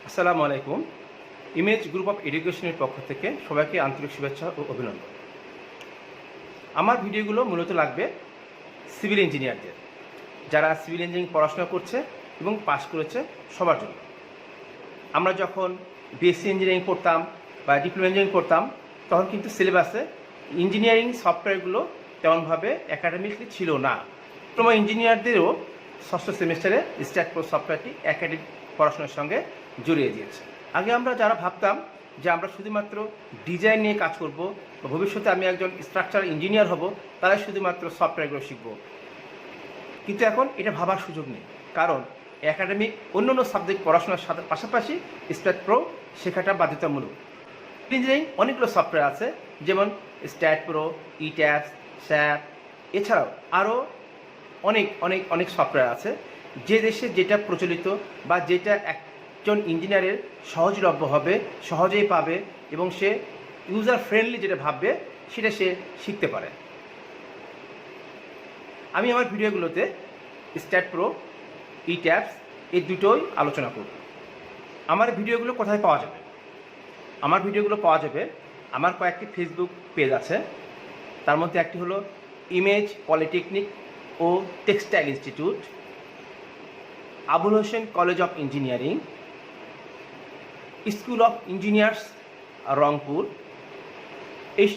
আসসালামু আলাইকুম। Image group of এডুকেশনের পক্ষ থেকে সবাইকে আন্তরিক শুভেচ্ছা ও অভিনন্দন। আমার ভিডিওগুলো মূলত লাগবে সিভিল ইঞ্জিনিয়ারদের, যারা সিভিল ইঞ্জিনিয়ারিং পড়াশোনা করছে এবং পাশ করেছে সবার জন্য। আমরা যখন বিএসসি ইঞ্জিনিয়ারিং পড়তাম বা ডিপ্লোমা ইঞ্জিনিয়ারিং পড়তাম, তখন কিন্তু সিলেবাসে ইঞ্জিনিয়ারিং সফটওয়্যারগুলো তেমনভাবে একাডেমিকলি ছিল না। ডিপ্লোমা ইঞ্জিনিয়ারদেরও ষষ্ঠ সেমিস্টারে স্ট্যাট প্রো সফটওয়্যারটি একাডেমিক পড়াশোনার সঙ্গে জড়িয়ে দিয়েছে। আগে আমরা যারা ভাবতাম যে আমরা শুধুমাত্র ডিজাইন নিয়ে কাজ করব বা ভবিষ্যতে আমি একজন স্ট্রাকচারাল ইঞ্জিনিয়ার হব, তারাই শুধুমাত্র সফটওয়্যারগুলো শিখব, কিন্তু এখন এটা ভাবার সুযোগ নেই। কারণ একাডেমিক অন্যান্য সাবজেক্ট পড়াশোনার সাথে পাশাপাশি স্ট্যাট প্রো শেখাটা বাধ্যতামূলক। ইঞ্জিনিয়ারিং অনেকগুলো সফটওয়্যার আছে, যেমন স্ট্যাট প্রো, ইট্যাপস, স্যাপ, এছাড়াও আরও অনেক অনেক অনেক সফটওয়্যার আছে। যে দেশে যেটা প্রচলিত বা যেটা একজন ইঞ্জিনিয়ারের সহজলভ্য হবে, সহজেই পাবে এবং সে ইউজার ফ্রেন্ডলি যেটা ভাববে সেটা সে শিখতে পারে। আমি আমার ভিডিওগুলোতে স্ট্যাট প্রো, ইট্যাপস এই দুটোই আলোচনা করব। আমার ভিডিওগুলো কোথায় পাওয়া যাবে? আমার ভিডিওগুলো পাওয়া যাবে আমার কয়েকটি ফেসবুক পেজ আছে। তার মধ্যে একটি হলো ইমেজ পলিটেকনিক ও textile institute, Abul Hossain college of engineering, school of engineers Rangpur. এই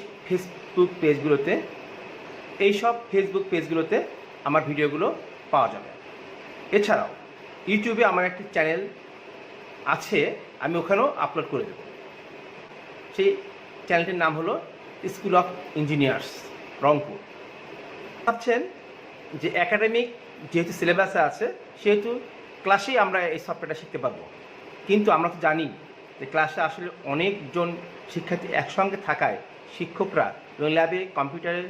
ফেসবুক পেজগুলোতে আমার ভিডিওগুলো পাওয়া যাবে। এছাড়াও ইউটিউবে আমার একটি চ্যানেল আছে, আমি ওখানেও আপলোড করে দেব। সেই চ্যানেলটির নাম হলো স্কুল অফ ইঞ্জিনিয়ার্স রংপুর। ভাবছেন যে একাডেমিক যেহেতু সিলেবাসে আছে সেহেতু ক্লাসেই আমরা এই সফটওয়্যারটা শিখতে পারবো, কিন্তু আমরা তো জানি যে ক্লাসে আসলে অনেকজন শিক্ষার্থী একসঙ্গে থাকায় শিক্ষকরা এবং ল্যাবে কম্পিউটারের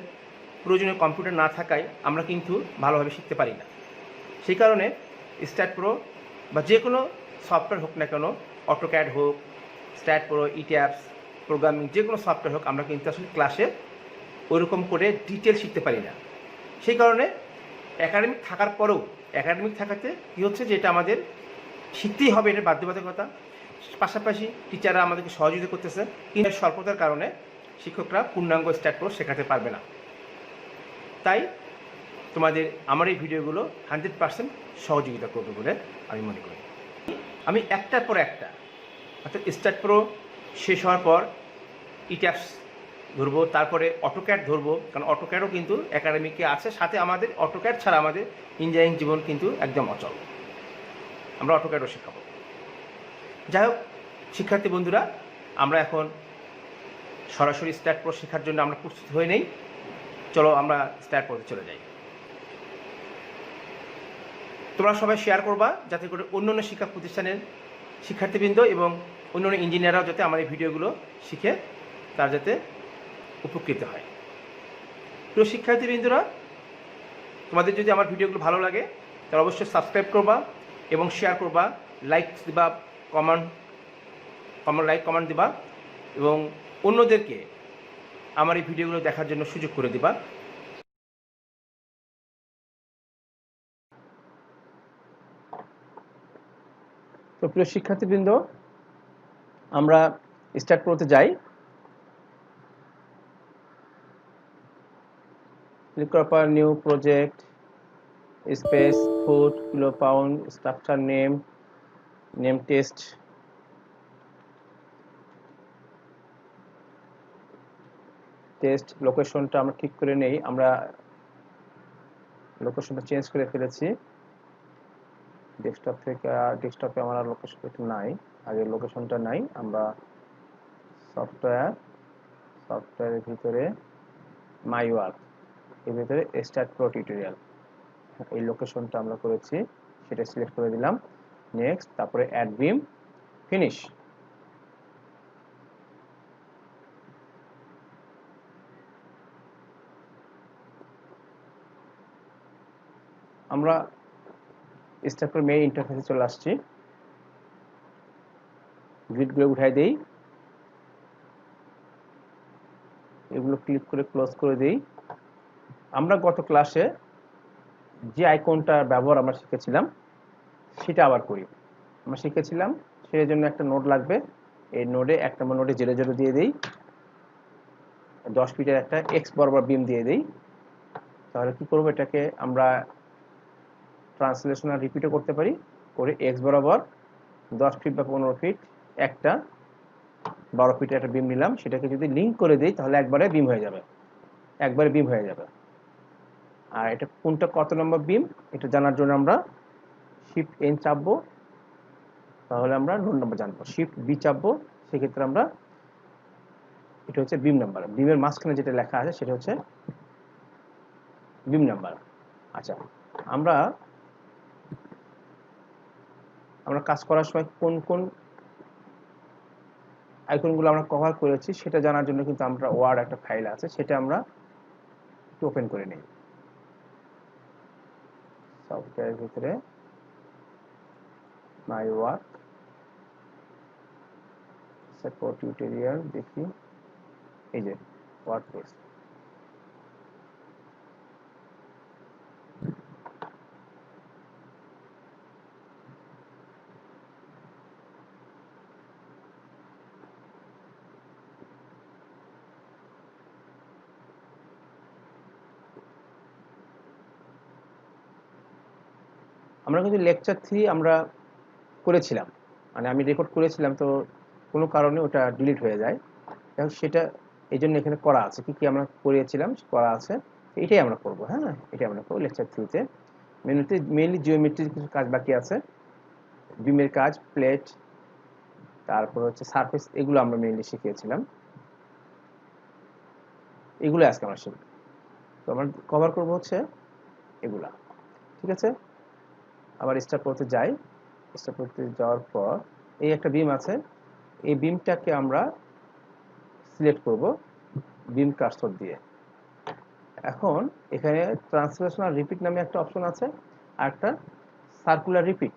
প্রয়োজনীয় কম্পিউটার না থাকায় আমরা কিন্তু ভালোভাবে শিখতে পারি না। সেই কারণে স্ট্যাট প্রো বা যে কোনো সফটওয়্যার হোক না কেন, অটোক্যাড হোক, স্ট্যাট প্রো, ইট্যাপস, প্রোগ্রামিং যে কোনো সফটওয়্যার হোক, আমরা কিন্তু আসলে ক্লাসে ওইরকম করে ডিটেল শিখতে পারি না। সেই কারণে একাডেমিক থাকার পরেও একাডেমিক থাকাতে কী হচ্ছে যে এটা আমাদের শিখতেই হবে, এটা বাধ্যবাধকতা। পাশাপাশি টিচাররা আমাদেরকে সহযোগিতা করতেছে, কিন্তু স্বল্পতার কারণে শিক্ষকরা পূর্ণাঙ্গ স্ট্যাট প্রো শেখাতে পারবে না। তাই তোমাদের আমার এই ভিডিওগুলো 100% সহযোগিতা করবে বলে আমি মনে করি। আমি একটার পর একটা, অর্থাৎ স্ট্যাট প্রো শেষ হওয়ার পর ইট্যাপস ধরবো, তারপরে অটোক্যাড ধরবো, কারণ অটোক্যাডও কিন্তু একাডেমিকে আছে। সাথে আমাদের অটোক্যাড ছাড়া আমাদের ইঞ্জিনিয়ারিং জীবন কিন্তু একদম অচল, আমরা অটোক্যাডও শেখাবো। যাই হোক শিক্ষার্থী বন্ধুরা, আমরা এখন সরাসরি স্ট্যাট প্রো শেখার জন্য আমরা প্রস্তুত হয়ে নেই। চলো আমরা স্ট্যাট প্রোতে চলে যাই। তোমরা সবাই শেয়ার করবা যাতে করে অন্যান্য শিক্ষা প্রতিষ্ঠানের শিক্ষার্থীবৃন্দ এবং অন্যান্য ইঞ্জিনিয়াররাও যাতে আমার এই ভিডিওগুলো শিখে তার যাতে উপকৃত হয়। প্রিয় শিক্ষার্থীবৃন্দরা, তোমাদের যদি আমার ভিডিওগুলো ভালো লাগে তাহলে অবশ্যই সাবস্ক্রাইব করবা এবং শেয়ার করবা, লাইক দিবা, কমেন্ট দিবা এবং অন্যদেরকে আমার এই ভিডিওগুলো দেখার জন্য সুযোগ করে দিবা। তো প্রিয় শিক্ষার্থীবৃন্দ, আমরা স্টার্ট প্রোতে যাই। ক্লিক করার পর new project, space, foot, kilo, pound, structure name test লোকেশনটা আমরা ঠিক করে নেই। আমরা লোকেশনটা চেঞ্জ করে ফেলেছি ডেস্কটপ থেকে। ডেস্কটপে আমার লোকেশনটা নাই, আগে লোকেশনটা নাই। আমরা সফটওয়্যারের ভিতরে মাই ওয়ার্ক, এর ভিতরে স্টার্ট প্রো টিউটোরিয়াল, এই লোকেশনটা আমরা করেছি, সেটা সিলেক্ট করে দিলাম। নেক্সট, তারপরে অ্যাড বিম, ফিনিশ। আমরা স্টার্ট প্রো মেইন ইন্টারফেসে চলে আসছি। গ্রিডগুলো উঠাই দেই, এগুলো ক্লিক করে ক্লোজ করে দেই। আমরা গত ক্লাসে যে আইকনটার ব্যবহার আমরা শিখেছিলাম সেটা আবার করি। আমরা শিখেছিলাম সেই জন্য একটা নোড লাগবে। এই নোডে 1 নম্বর নোডে 0 0 দিয়ে দেই, 10 ফিটের একটা এক্স বরাবর বিম দিয়ে দেই। তাহলে কি করব, এটাকে আমরা ট্রান্সলেশনাল রিপিটও করতে পারি, করে এক্স বরাবর 10 ফিট বা 15 ফিট একটা 12 ফিটের একটা বিম নিলাম, সেটাকে যদি লিঙ্ক করে দিই তাহলে একবারে বিম হয়ে যাবে, একবারে বিম হয়ে যাবে। আর এটা কোনটা কত নম্বর বিম এটা জানার জন্য আমরা শিফট এন চাপবো, তাহলে আমরা নোড নাম্বার জানবো। শিফট বি চাপবো, সেক্ষেত্রে আমরা এটা হচ্ছে বিম নাম্বার, বিমের মাঝখানে যেটা লেখা আছে সেটা হচ্ছে বিম নাম্বার। আচ্ছা, আমরা কাজ করার সময় কোন কোন আইকনগুলো আমরা কভার করেছি সেটা জানার জন্য কিন্তু আমরা ওয়ার্ড একটা ফাইল আছে, সেটা আমরা একটু ওপেন করে নিই। সফটওয়্যারের ভিতরে মাই ওয়ার্ক সাপোর্ট টিউটোরিয়াল, দেখি এই যে ওয়ার্ডপ্রেস। আমরা কিন্তু লেকচার 3 আমরা করেছিলাম, মানে আমি রেকর্ড করেছিলাম, তো কোনো কারণে ওটা ডিলিট হয়ে যায়। এখন সেটা এই জন্য এখানে করা আছে, কি কি আমরা করিয়েছিলাম করা আছে, এটাই আমরা করব। হ্যাঁ, এটাই আমরা করবো লেকচার 3-তে। মেনুতে মেইনলি জিওমেট্রির কিছু কাজ বাকি আছে, বিমের কাজ, প্লেট, তারপর হচ্ছে সারফেস, এগুলো আমরা মেইনলি শিখিয়েছিলাম, এগুলো আজকে আমরা শিখব। তো আমরা কভার করব হচ্ছে এগুলা, ঠিক আছে। আবার স্টার্ট করতে যাই, স্টার্ট করতে যাওয়ার পর এই একটা বিম আছে, এই বিমটাকে আমরা সিলেক্ট করব বিম কার্সর দিয়ে। এখন এখানে ট্রান্সলেশনাল রিপিট নামে একটা অপশন আছে, আর একটা সার্কুলার রিপিট।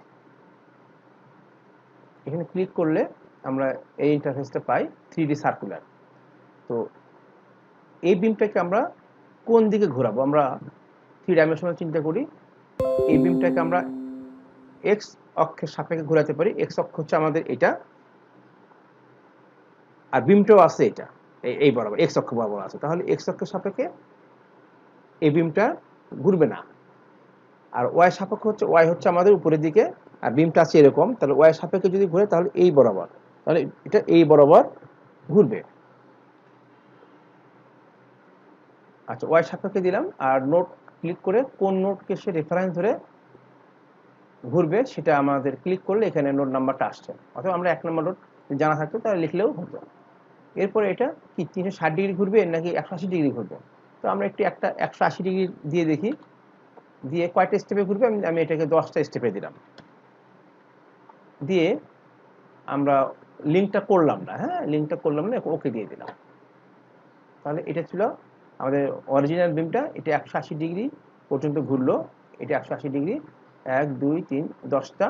এখানে ক্লিক করলে আমরা এই ইন্টারফেসটা পাই, 3D সার্কুলার। তো এই বিমটাকে আমরা কোন দিকে ঘোরাবো, আমরা 3 ডাইমেনশনাল চিন্তা করি। এই বিমটাকে আমরা এক্স অক্ষের সাপেক্ষে ঘোরাতে পারি, এক্স অক্ষ হচ্ছে আমাদের এটা, আর বিমটাও আছে এটা এই বরাবর এক্স অক্ষ বরাবর আছে, তাহলে এক্স অক্ষের সাপেক্ষে এই বিমটা ঘুরবে না। আর ওয়াই সাপেক্ষ হচ্ছে, ওয়াই হচ্ছে আমাদের উপরের দিকে, আর বিমটা আছে এরকম, তাহলে ওয়াই সাপেক্ষে যদি ঘুরে তাহলে এই বরাবর, তাহলে এটা এই বরাবর ঘুরবে। আচ্ছা, ওয়াই সাপেক্ষে দিলাম, আর নোট ক্লিক করে কোন নোটকে সে রেফারেন্স ধরে ঘুরবে সেটা আমাদের ক্লিক করলে এখানে নোট নাম্বারটা আসছে, অথবা আমরা 1 নম্বর নোট জানা থাকতো তাহলে লিখলেও হতো। এরপরে এটা কি 360 ডিগ্রি ঘুরবে নাকি 180 ডিগ্রি ঘুরবে, তো আমরা একটু একটা 180 ডিগ্রি দিয়ে দেখি, দিয়ে কয়টা স্টেপে ঘুরবে, আমি এটাকে 10টা স্টেপে দিলাম, দিয়ে আমরা লিঙ্কটা করলাম না, হ্যাঁ লিঙ্কটা করলাম না, ওকে দিয়ে দিলাম। তাহলে এটা ছিল আমাদের অরিজিনাল বিমটা, এটা 180 ডিগ্রি পর্যন্ত ঘুরলো, এটা 180 ডিগ্রি 1 2 3 10টা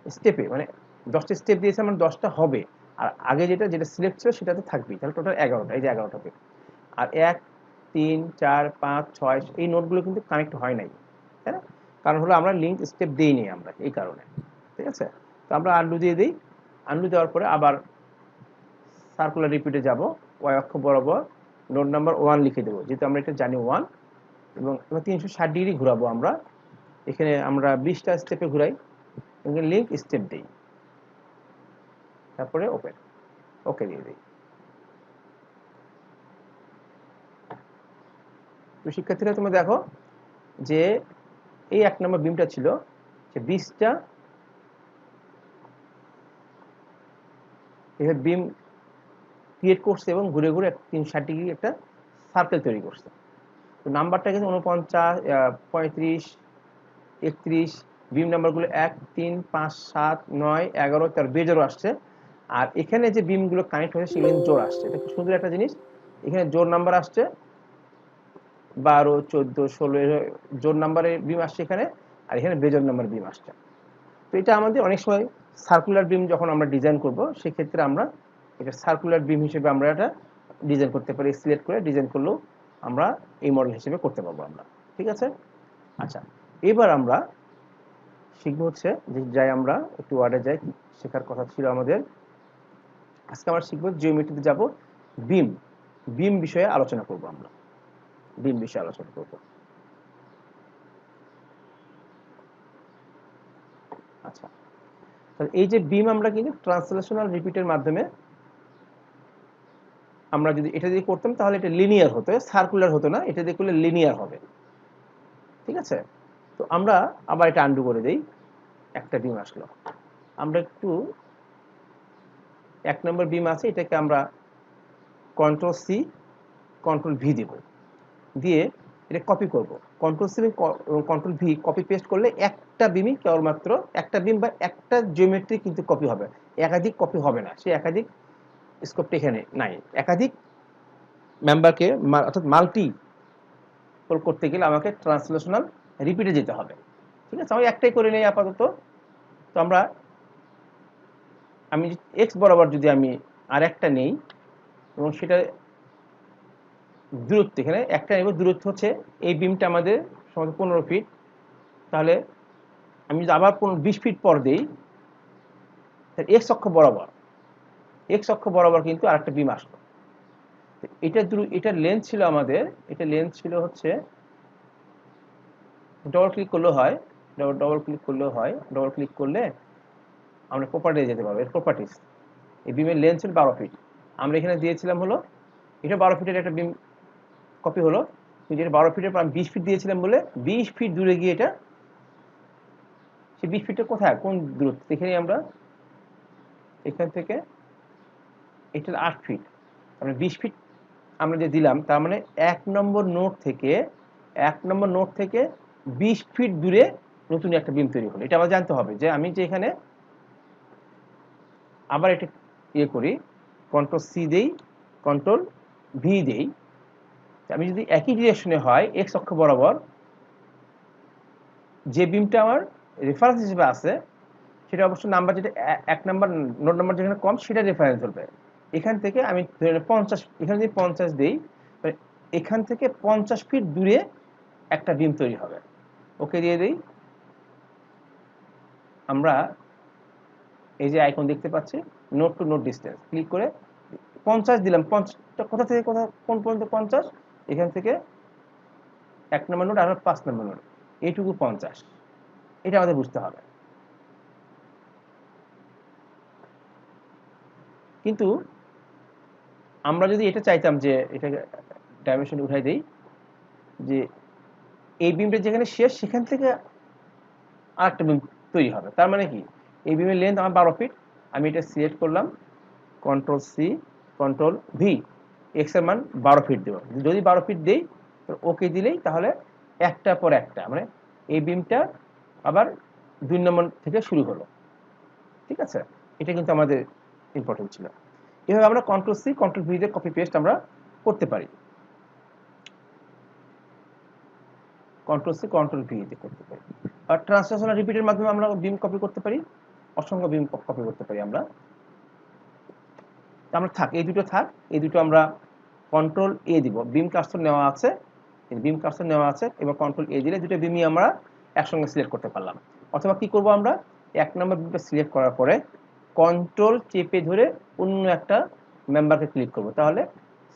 স্টেপে, মানে 10টা স্টেপ দিয়েছে, মানে 10টা হবে। আর আগে যেটা সিলেক্ট ছিল সেটাতে থাকবেই, তাহলে টোটাল 11টা, এই যে 11টা হবে। আর 1 3 4 5 6 এই নোটগুলো কিন্তু কানেক্ট হয় নাই, তাই না, কারণ হলো আমরা লিঙ্ক স্টেপ দিইনি আমরা, এই কারণে। ঠিক আছে, তো আমরা আনডু দিয়ে দিই, আনডু দেওয়ার পরে আবার সার্কুলার রিপিটে যাব, ওয়াই অক্ষ বরাবর নোট নাম্বার 1 লিখে দেবো, যেহেতু আমরা এটা জানি 1, এবং 360 ডিগ্রি ঘুরাবো আমরা। এখানে আমরা 20টা স্টেপে ঘুরাই, এখানে লিঙ্ক স্টেপ দিই, তারপরে ওপেন, ওকে দিয়ে দিই। তো শিক্ষার্থীরা তোমরা দেখো যে এই 1 নম্বর বিমটা ছিল, সে 20টা এভাবে বিম ক্রিয়েট করছে এবং ঘুরে ঘুরে 360 ডিগ্রি একটা সার্কেল তৈরি করছে। তো নাম্বারটা কিন্তু 49 35 31, বিম নাম্বারগুলো 1 3 5 7 9 11 তার বেজোর আসছে। আর এখানে যে বিমগুলো কানেক্ট হয়েছে সেগুলো জোর আসছে, এটা খুব সুন্দর একটা জিনিস। এখানে জোর নাম্বার আসছে 12 14 16 জোর নাম্বারের বিম আসছে এখানে, আর এখানে বেজোর নাম্বার বিম আসছে। তো এটা আমাদের অনেক সময় সার্কুলার বিম যখন আমরা ডিজাইন করব সেক্ষেত্রে আমরা এটা সার্কুলার বিম হিসেবে আমরা এটা ডিজাইন করতে পারি, সিলেক্ট করে ডিজাইন করলেও আমরা এই মডেল হিসেবে করতে পারবো আমরা। ঠিক আছে, আচ্ছা এবার আমরা শিখবো হচ্ছে যে যাই আমরা একটু ওয়ার্ডে যাই, শেখার কথা ছিল আমাদের। আজকে আমরা শিখবো জিওমেট্রিতে যাব, বিম বিম বিষয়ে আলোচনা করব আমরা, বিম বিষয়ে আলোচনা করব। আচ্ছা, তাহলে এই যে বিম আমরা কিন্তু ট্রান্সলেশনাল রিপিটের মাধ্যমে আমরা যদি এটা দিয়ে করতাম তাহলে এটা লিনিয়ার হতো, সার্কুলার হতো না, এটা দিয়ে করলে লিনিয়ার হবে। ঠিক আছে, তো আমরা আবার এটা আন্ডু করে দেই। একটা বিম আসলো, আমরা একটু 1 নম্বর বিম আছে, এটাকে আমরা কন্ট্রোল সি কন্ট্রোল ভি দেব, দিয়ে এটা কপি করব। কন্ট্রোল সি এবং কন্ট্রোল ভি কপি পেস্ট করলে একটা বিমই কেবলমাত্র একটা বিম বা একটা জিওমেট্রি কিন্তু কপি হবে, একাধিক কপি হবে না। সে একাধিক স্কোপটা এখানে নাই। একাধিক মেম্বারকে অর্থাৎ মাল্টি করতে গেলে আমাকে ট্রান্সলেশনাল রিপিটে যেতে হবে। ঠিক আছে, আমি একটাই করে নেই আপাতত। তো আমি এক্স বরাবর যদি আমি আর একটা নেই এবং সেটা দূরত্ব, এখানে একটা নেব, দূরত্ব হচ্ছে এই বিমটা আমাদের সমাধান 15 ফিট, তাহলে আমি যদি আবার 20 ফিট পর দেই, এক্স অক্ষ বরাবর কিন্তু আরেকটা বিম আসলো। এটার লেন্থ ছিল আমাদের, এটা লেন্থ ছিল হচ্ছে, ডবল ক্লিক করলেও হয়, ডবল ক্লিক করলে আমরা প্রপার্টিতে যেতে পারবো। এর প্রপার্টিস, এই বিমের লেন্থ ছিল 12 ফিট, আমরা এখানে দিয়েছিলাম হলো, এটা 12 ফিটের একটা বিম কপি হলো, কিন্তু এটা 12 ফিটের পর আমি 20 ফিট দিয়েছিলাম বলে 20 ফিট দূরে গিয়ে এটা, সেই 20 ফিটটা কোথায়, কোন দূরত্ব, এখানে আমরা এখান থেকে এটা 8 ফিট, আমরা 20 ফিট আমরা যে দিলাম, তার মানে 1 নম্বর নোট থেকে 20 ফিট দূরে নতুন একটা বিম তৈরি হলো। এটা আমাদের জানতে হবে যে আমি যে এখানে আবার এটা ইয়ে করি, কন্ট্রোল সি দেই, কন্ট্রোল ভি দেই, আমি যদি একই ডিরেকশনে হয় এক্স অক্ষ বরাবর, যে বিমটা আমার রেফারেন্স হিসেবে আছে সেটা অবশ্য নাম্বার যেটা 1 নাম্বার নোট নাম্বার যেখানে কম সেটা রেফারেন্স ধরবে। এখান থেকে আমি 50, এখানে যদি 50 দেই, এখান থেকে 50 ফিট দূরে একটা বিম তৈরি হবে। ওকে দিয়ে দেই, আমরা এই যে আইকন দেখতে পাচ্ছি note to note distance, click করে 50 দিলাম। 50টা কোথা থেকে কোন পর্যন্ত 50, এখান থেকে 1 নম্বর নোট আর 5 নম্বর নোট, এইটুকু 50, এটা আমাদের বুঝতে হবে। কিন্তু আমরা যদি এটা চাইতাম যে এটাকে ডাইমেনশন উঠাই দেই, যে এই বিমটা যেখানে শেষ সেখান থেকে আরেকটা বিম তৈরি হবে, তার মানে কি এই বিমের লেন্থ আমার 12 ফিট, আমি এটা সিলেক্ট করলাম, control C control V, x এর মান 12 ফিট দেব। যদি 12 ফিট দেই ওকে দিলেই তাহলে একটার পর একটা, মানে এই বিমটা আবার 2 নম্বর থেকে শুরু হলো। ঠিক আছে, এটা কিন্তু আমাদের ইম্পর্টেন্ট ছিল। এভাবে আমরা কন্ট্রোল সি কন্ট্রোল ভি দিয়ে কপি পেস্ট আমরা করতে পারি, কন্ট্রোল সি কন্ট্রোল ভি দিয়ে করতে পারি। আর ট্রান্সলেশনাল রিপিটের মাধ্যমে আমরা বিম কপি করতে পারি, অসংখ্য বিম কপি করতে পারি আমরা। থাক, এই দুটো আমরা কন্ট্রোল এ দিব, বিম কার্সর নেওয়া আছে, এবার কন্ট্রোল এ দিলে দুটো বিমই আমরা একসঙ্গে সিলেক্ট করতে পারলাম। অথবা কি করব, আমরা 1 নম্বর বিমটা সিলেক্ট করার পরে কন্ট্রোল চেপে ধরে অন্য একটা মেম্বারকে ক্লিক করব, তাহলে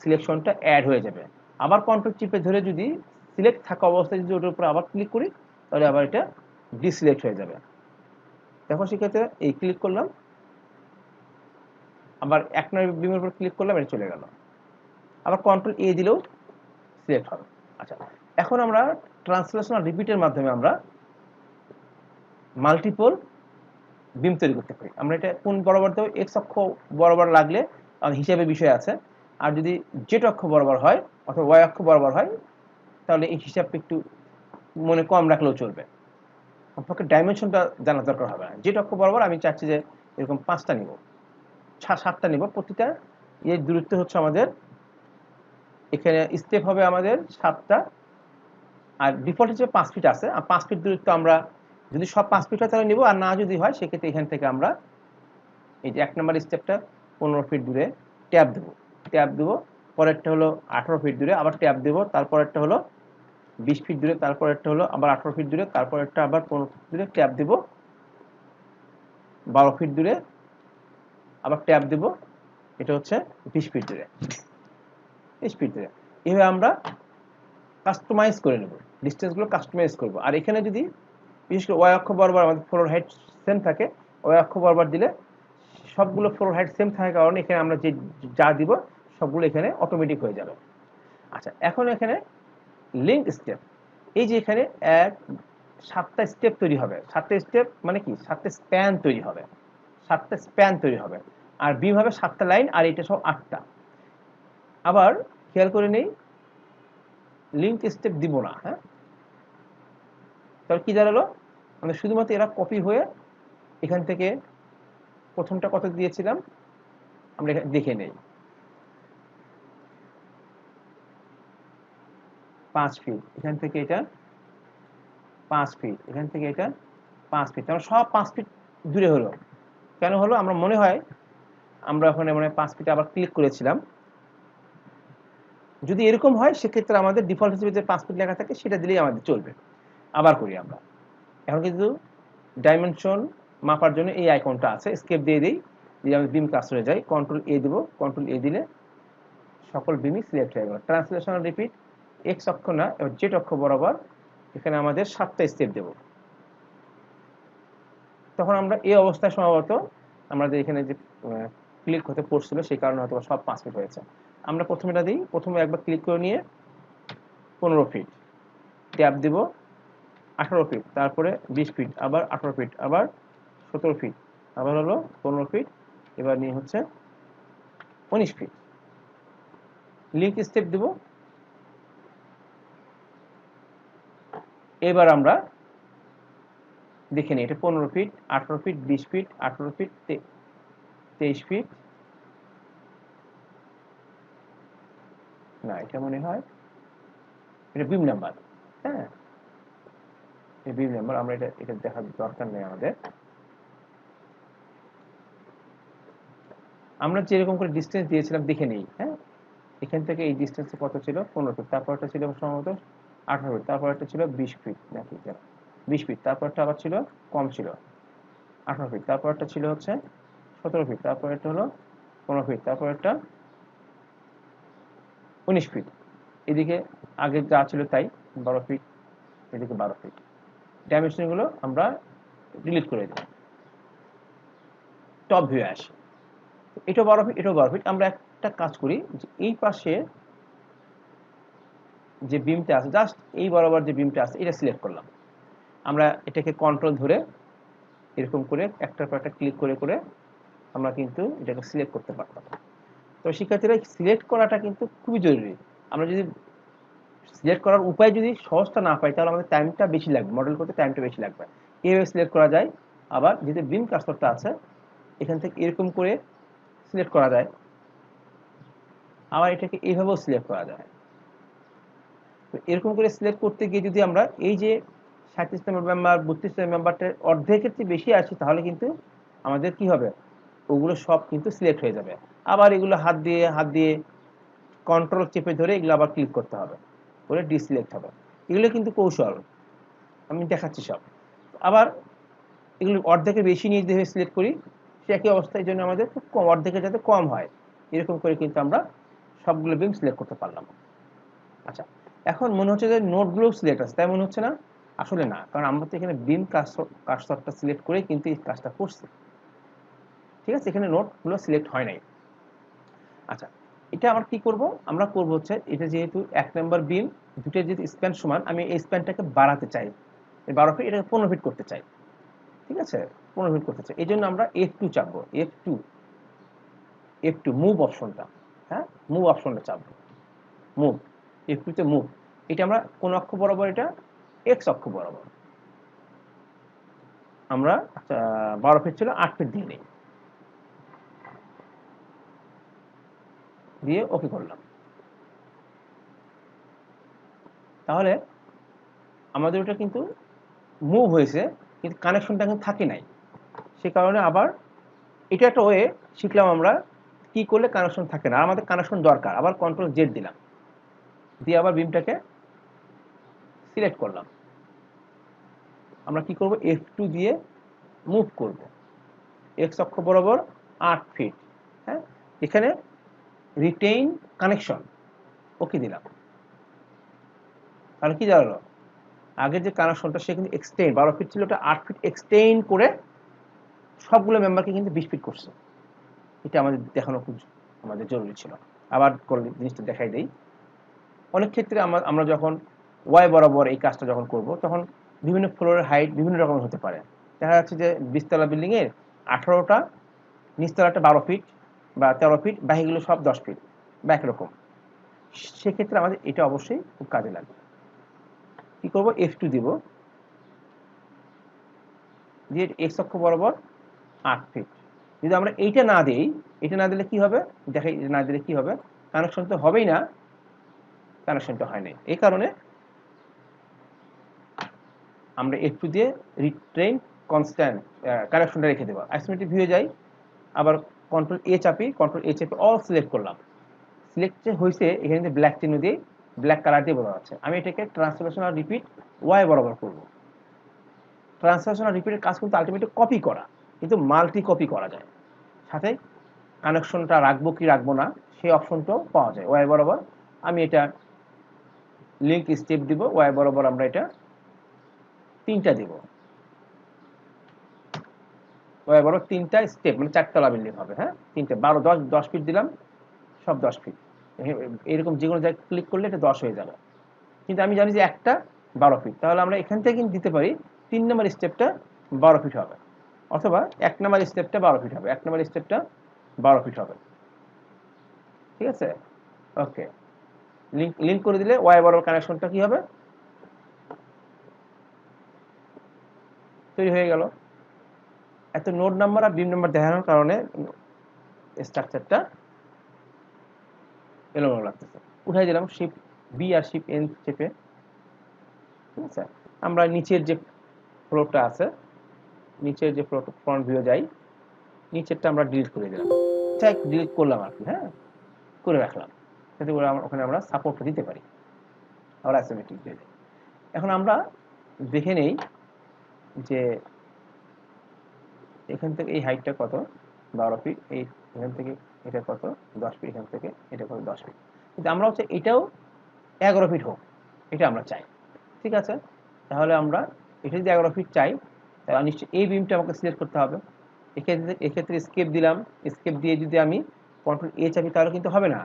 সিলেকশনটা অ্যাড হয়ে যাবে। আবার কন্ট্রোল চেপে ধরে যদি সিলেক্ট থাকা অবস্থায় যদি ওটার উপর আবার ক্লিক করি, তাহলে আবার এটা ডিসিলেক্ট হয়ে যাবে। দেখো সেক্ষেত্রে এই ক্লিক করলাম, আবার 1 নম্বর বিমের উপর ক্লিক করলাম, এটা চলে গেল। আবার কন্ট্রোল এ দিলেও সিলেক্ট হবে। আচ্ছা, এখন আমরা ট্রান্সলেশনাল রিপিটের মাধ্যমে আমরা মাল্টিপল বিম তৈরি করতে পারি। আমরা এটা কোন বরাবর দেব, এক্স অক্ষ বরাবর লাগলে হিসাবে বিষয় আছে, আর যদি জেড অক্ষ বরাবর হয় অথবা ওয়াই অক্ষ বরাবর হয় তাহলে এই হিসাবটা একটু মনে কম রাখলেও চলবে, কমপক্ষে ডাইমেনশনটা জানার দরকার হবে না। জেড অক্ষ বরাবর আমি চাচ্ছি যে এরকম 5টা নিব, 7টা নিব, প্রতিটা এর দূরত্ব হচ্ছে আমাদের, এখানে স্টেপ হবে আমাদের 7টা, আর ডিফল্ট হিসেবে 5 ফিট আছে, আর 5 ফিট দূরত্ব আমরা যদি সব 5 ফিট হয় তাহলে নিব, আর না যদি হয় সেক্ষেত্রে এখান থেকে আমরা এই যে 1 নম্বর স্টেপটা 15 ফিট দূরে ট্যাব দেবো, পরেরটা হলো 18 ফিট দূরে আবার ট্যাব দেবো, তারপরেরটা হলো 20 ফিট দূরে, তারপর একটা হলো আবার 18 ফিট দূরে, তারপর একটা আবার 15 ফিট দূরে ট্যাপ দিব, 12 ফিট দূরে আবার ট্যাপ দিব, এটা হচ্ছে 20 ফিট দূরে, 20 ফিট দূরে। এইভাবে আমরা কাস্টমাইজ করে নেব, ডিস্টেন্সগুলো কাস্টমাইজ করব। আর এখানে যদি বিশেষ করে ওয়াই অক্ষ বরাবর আমাদের ফ্লোর হাইট সেম থাকে, ওয়াই অক্ষ বরাবর দিলে সবগুলো ফ্লোর হাইট সেম থাকার কারণে এখানে আমরা যে যা দিব সবগুলো এখানে অটোমেটিক হয়ে যাবে। আচ্ছা, এখন এখানে লিঙ্ক স্টেপ, এই যে এখানে 7টা স্টেপ তৈরি হবে। 7টা স্টেপ মানে কি, 7টা স্প্যান তৈরি হবে, 7টা স্প্যান তৈরি হবে। আর বিম হবে 7টা লাইন, আর এটা সব 8টা। আবার খেয়াল করে নেই, লিঙ্ক স্টেপ দিব না, হ্যাঁ, তাহলে কি দাঁড়ালো, মানে শুধুমাত্র এরা কপি হয়ে এখান থেকে প্রথমটা কত দিয়েছিলাম আমরা দেখে নেই, 5 ফিট, এখান থেকে এটা 5 ফিট, এখান থেকে এটা 5 ফিট, তাহলে সব 5 ফিট দূরে হলো। কেন হলো, আমরা মনে হয় আমরা ওখানে মানে 5 ফিটে আবার ক্লিক করেছিলাম। যদি এরকম হয় সেক্ষেত্রে আমাদের ডিফল্ট হিসেবে যে 5 ফিট লেখা থাকে সেটা দিলেই আমাদের চলবে। আবার করি আমরা, এখন কিন্তু ডাইমেনশন মাপার জন্য এই আইকনটা আছে, স্কেপ দিয়ে দিই, দিয়ে আমি বিম কাস্টরে যাই, কন্ট্রোল এ দেবো, কন্ট্রোল এ দিলে সকল বিমই সিলেক্ট হয়ে গেল। ট্রান্সলেশন রিপিট, এক্স অক্ষ না, এবার জেড অক্ষ বরাবর এখানে আমাদের 7টা স্টেপ দেব। তখন আমরা এই অবস্থায় সম্ভবত আমাদের এখানে যে ক্লিক হতে পড়ছিল সেই কারণে হয়তো সব 5 ফিট হয়েছে। আমরা প্রথমেটা দিই, প্রথমে একবার ক্লিক করে নিয়ে 15 ফিট ট্যাপ দেব, 18 ফিট, তারপরে 20 ফিট, আবার 18 ফিট, আবার 17 ফিট, আবার হলো 15 ফিট, এবার নিয়ে হচ্ছে 19 ফিট। লিঙ্ক স্টেপ দেব। এবার আমরা দেখে নিই, এটা 15 feet, 18 feet, 20 feet, 18 feet, 23 feet, না এটা মনে হয় এটা বিম নাম্বার, হ্যাঁ এই বিম নাম্বার, আমরা এটা দেখার দরকার নেই আমাদের। আমরা যেরকম করে ডিস্টেন্স দিয়েছিলাম দেখে নিই, হ্যাঁ, এখান থেকে এই ডিস্টেন্স কত ছিল, 15 ফিট, তারপরটা ছিল সম্ভবত 18 ফিট, তারপরটা ছিল 20 ফিট নাকি 20 ফিট, তারপরটা আবার ছিল কম ছিল 18 ফিট, তারপরটা ছিল হচ্ছে 17 ফিট, তারপর একটা হলো 15 ফিট, তারপর একটা 19 ফিট, এদিকে আগে যা ছিল তাই 12 ফিট, এদিকে 12 ফিট। ডাইমেনশনগুলো আমরা ডিলিট করে দিই, টপ ভিউ আসে, এটা 12 ফিট, এটাও 12 ফিট। আমরা একটা কাজ করি, যে এই পাশে যে বিমটা আছে, জাস্ট এই বরাবর যে বিমটা আছে এটা সিলেক্ট করলাম। আমরা এটাকে কন্ট্রোল ধরে এরকম করে একটার পর একটা ক্লিক করে করে আমরা কিন্তু এটাকে সিলেক্ট করতে পারতাম। তো শিক্ষার্থীরা সিলেক্ট করাটা কিন্তু খুবই জরুরি। আমরা যদি সিলেক্ট করার উপায় যদি সহজটা না পাই তাহলে আমাদের টাইমটা বেশি লাগবে, মডেল করতে টাইমটা বেশি লাগবে। এইভাবে সিলেক্ট করা যায়। আবার যেহেতু বিম কার্সরটা আছে এখান থেকে এরকম করে সিলেক্ট করা যায়, আবার এটাকে এইভাবেও সিলেক্ট করা যায়। তো এরকম করে সিলেক্ট করতে গিয়ে যদি আমরা এই যে 37 নম্বর মেম্বার 32 নম্বর মেম্বারটার অর্ধেকের চেয়ে বেশি আসি তাহলে কিন্তু আমাদের কি হবে, ওগুলো সব কিন্তু সিলেক্ট হয়ে যাবে। আবার এগুলো হাত দিয়ে কন্ট্রোল চেপে ধরে এগুলো আবার ক্লিক করতে হবে, করে ডিসিলেক্ট হবে। এগুলো কিন্তু কৌশল, আমি দেখাচ্ছি সব। আবার এগুলো অর্ধেকের বেশি নিয়ে যদি সিলেক্ট করি সে একই অবস্থায়, জন্য আমাদের খুব কম, অর্ধেকের যাতে কম হয় এরকম করে কিন্তু আমরা সবগুলো বিম সিলেক্ট করতে পারলাম। আচ্ছা, এখন মনে হচ্ছে যে নোটগুলো সিলেক্ট আছে, তাই মনে হচ্ছে না? আসলে না, কারণ আমরা তো এখানে বিম কার্সরটা সিলেক্ট করে কিন্তু এই কাজটা করছি, ঠিক আছে, এখানে নোটগুলো সিলেক্ট হয় নাই। আচ্ছা, এটা আমরা কি করব, আমরা করব হচ্ছে এটা যেহেতু 1 নম্বর বিম, দুটোর যদি স্প্যান সমান, আমি এই স্প্যানটাকে বাড়াতে চাই, 12 ফিট এটাকে 15 ফিট করতে চাই, ঠিক আছে, 15 ফিট করতে চাই। এই জন্য আমরা F2 চাপবো, F2 মুভ অপশনটা, হ্যাঁ মুভ অপশনটা চাপবো, মুভ, F2 তে মুভ। এটা আমরা কোন অক্ষ বরাবর, এটা এক্স অক্ষ বরাবর। আমরা 12 ফিট ছিল 8 ফিট দিয়ে নিই, দিয়ে ওকে করলাম। তাহলে আমাদের ওটা কিন্তু মুভ হয়েছে কিন্তু কানেকশনটা কিন্তু থাকে নাই, সে কারণে আবার এটা একটা ওয়ে শিখলাম আমরা কি করলে কানেকশন থাকে না। আর আমাদের কানেকশন দরকার, আবার কন্ট্রোল জেড দিলাম, দিয়ে আবার বিমটাকে সিলেক্ট করলাম। আমরা কি করব, F2 দিয়ে মুভ করব x অক্ষ বরাবর 8 ফিট। হ্যাঁ, এখানে রিটেইন কানেকশন ওকে দিলাম। তাহলে কি দাঁড়ালো, আগের যে কানেকশনটা সে কিন্তু এক্সটেন্ড 12 ফিট ছিল, ওটা 8 ফিট এক্সটেন্ড করে সবগুলো মেম্বারকে কিন্তু 20 ফিট করছে। এটা আমাদের দেখানো খুব আমাদের জরুরি ছিল। আবার করলে জিনিসটা দেখাই দেই। অনেক ক্ষেত্রে আমরা যখন ওয়াই বরাবর এই কাজটা যখন করব, তখন বিভিন্ন ফ্লোরের হাইট বিভিন্ন রকম হতে পারে। দেখা যাচ্ছে যে 20তলা বিল্ডিংয়ের 18টা, নিচতলাটা 12 ফিট বা 13 ফিট, বাকিগুলো সব 10 ফিট বা একরকম। সেক্ষেত্রে আমাদের এটা অবশ্যই খুব কাজে লাগবে। কি করব, F2 দিব, দিয়ে এক্স অক্ষ বরাবর 8 ফিট। যদি আমরা এইটা না দিই, এটা না দিলে কি হবে, দেখাই, না দিলে কি হবে, কানেকশন তো হবেই না, কানেকশনটা হয় নাই। এই কারণে আমরা F2 দিয়ে রিট্রেন কনস্ট্যান্ট কানেকশনটা রেখে দেবো। আইসোমেট্রিক ভিউয়ে যাই, আবার কন্ট্রোল এ চাপি, কন্ট্রোল এ চেপে অল সিলেক্ট করলাম। সিলেক্ট যে হয়েছে, এখানে যে ব্ল্যাক চিহ্ন দিয়ে, ব্ল্যাক কালার দিয়ে বোঝা যাচ্ছে। আমি এটাকে ট্রান্সলেশন আর রিপিট ওয়াই বরাবর করব। ট্রান্সলেশন আর রিপিটের কাজ কিন্তু আলটিমেটলি কপি করা, কিন্তু মাল্টি কপি করা যায়। সাথে কানেকশনটা রাখবো কি রাখবো না সেই অপশনটাও পাওয়া যায় ওয়াই বরাবর। আমি এটা লিঙ্ক স্টেপ দিব, ওয়াই বরাবর আমরা এটা 3টা দিব। ওয়াই বরাবর 3টা স্টেপ, মানে 4তলা বিল্ডিং হবে। হ্যাঁ, 3টে 12 10 ফিট দিলাম, সব 10 ফিট। এরকম যে কোনো জায়গায় ক্লিক করলে এটা 10 হয়ে যাবে। কিন্তু আমি জানি যে একটা 12 ফিট, তাহলে আমরা এখান থেকে কিন্তু দিতে পারি 3 নম্বর স্টেপটা 12 ফিট হবে, অথবা 1 নম্বর স্টেপটা 12 ফিট হবে, 1 নম্বর স্টেপটা 12 ফিট হবে। ঠিক আছে, ওকে। লিঙ্ক করে দিলে ওয়াই বরাবর কানেকশনটা কি হবে, তৈরি হয়ে গেল। এত নোড নাম্বার আর বিম নাম্বার দেখানোর কারণে স্ট্রাকচারটা এলোমেলো লাগতেছে। উঠাই দিলাম শিফট বি আর শিফট এন চেপে। ঠিক আছে, আমরা নিচের যে ফ্লোরটা আছে, নিচের যে ফ্রন্ট ভিউ যাই, নিচেরটা আমরা ডিলিট করে দিলাম। ঠিক ডিলিট করলাম আর কি, হ্যাঁ, করে রাখলাম, যাতে করে ওখানে আমরা সাপোর্টটা দিতে পারি। আবার অ্যাসিমেট্রিক দিয়ে দিই। এখন আমরা দেখে নেই যে এখান থেকে এই হাইটটা কত, 12 ফিট। এই এখান থেকে এটা কত, 10 ফিট। এখান থেকে এটা কত, 10 ফিট। কিন্তু আমরা হচ্ছে এটাও 11 ফিট হোক, এটা আমরা চাই। ঠিক আছে, তাহলে আমরা এটা যদি 11 ফিট চাই, তাহলে নিশ্চয়ই এই বিমটা আমাকে সিলেক্ট করতে হবে। এক্ষেত্রে স্কেপ দিলাম, স্কেপ দিয়ে যদি আমি কন্ট্রোল এ চাপি, তাহলে কিন্তু হবে না।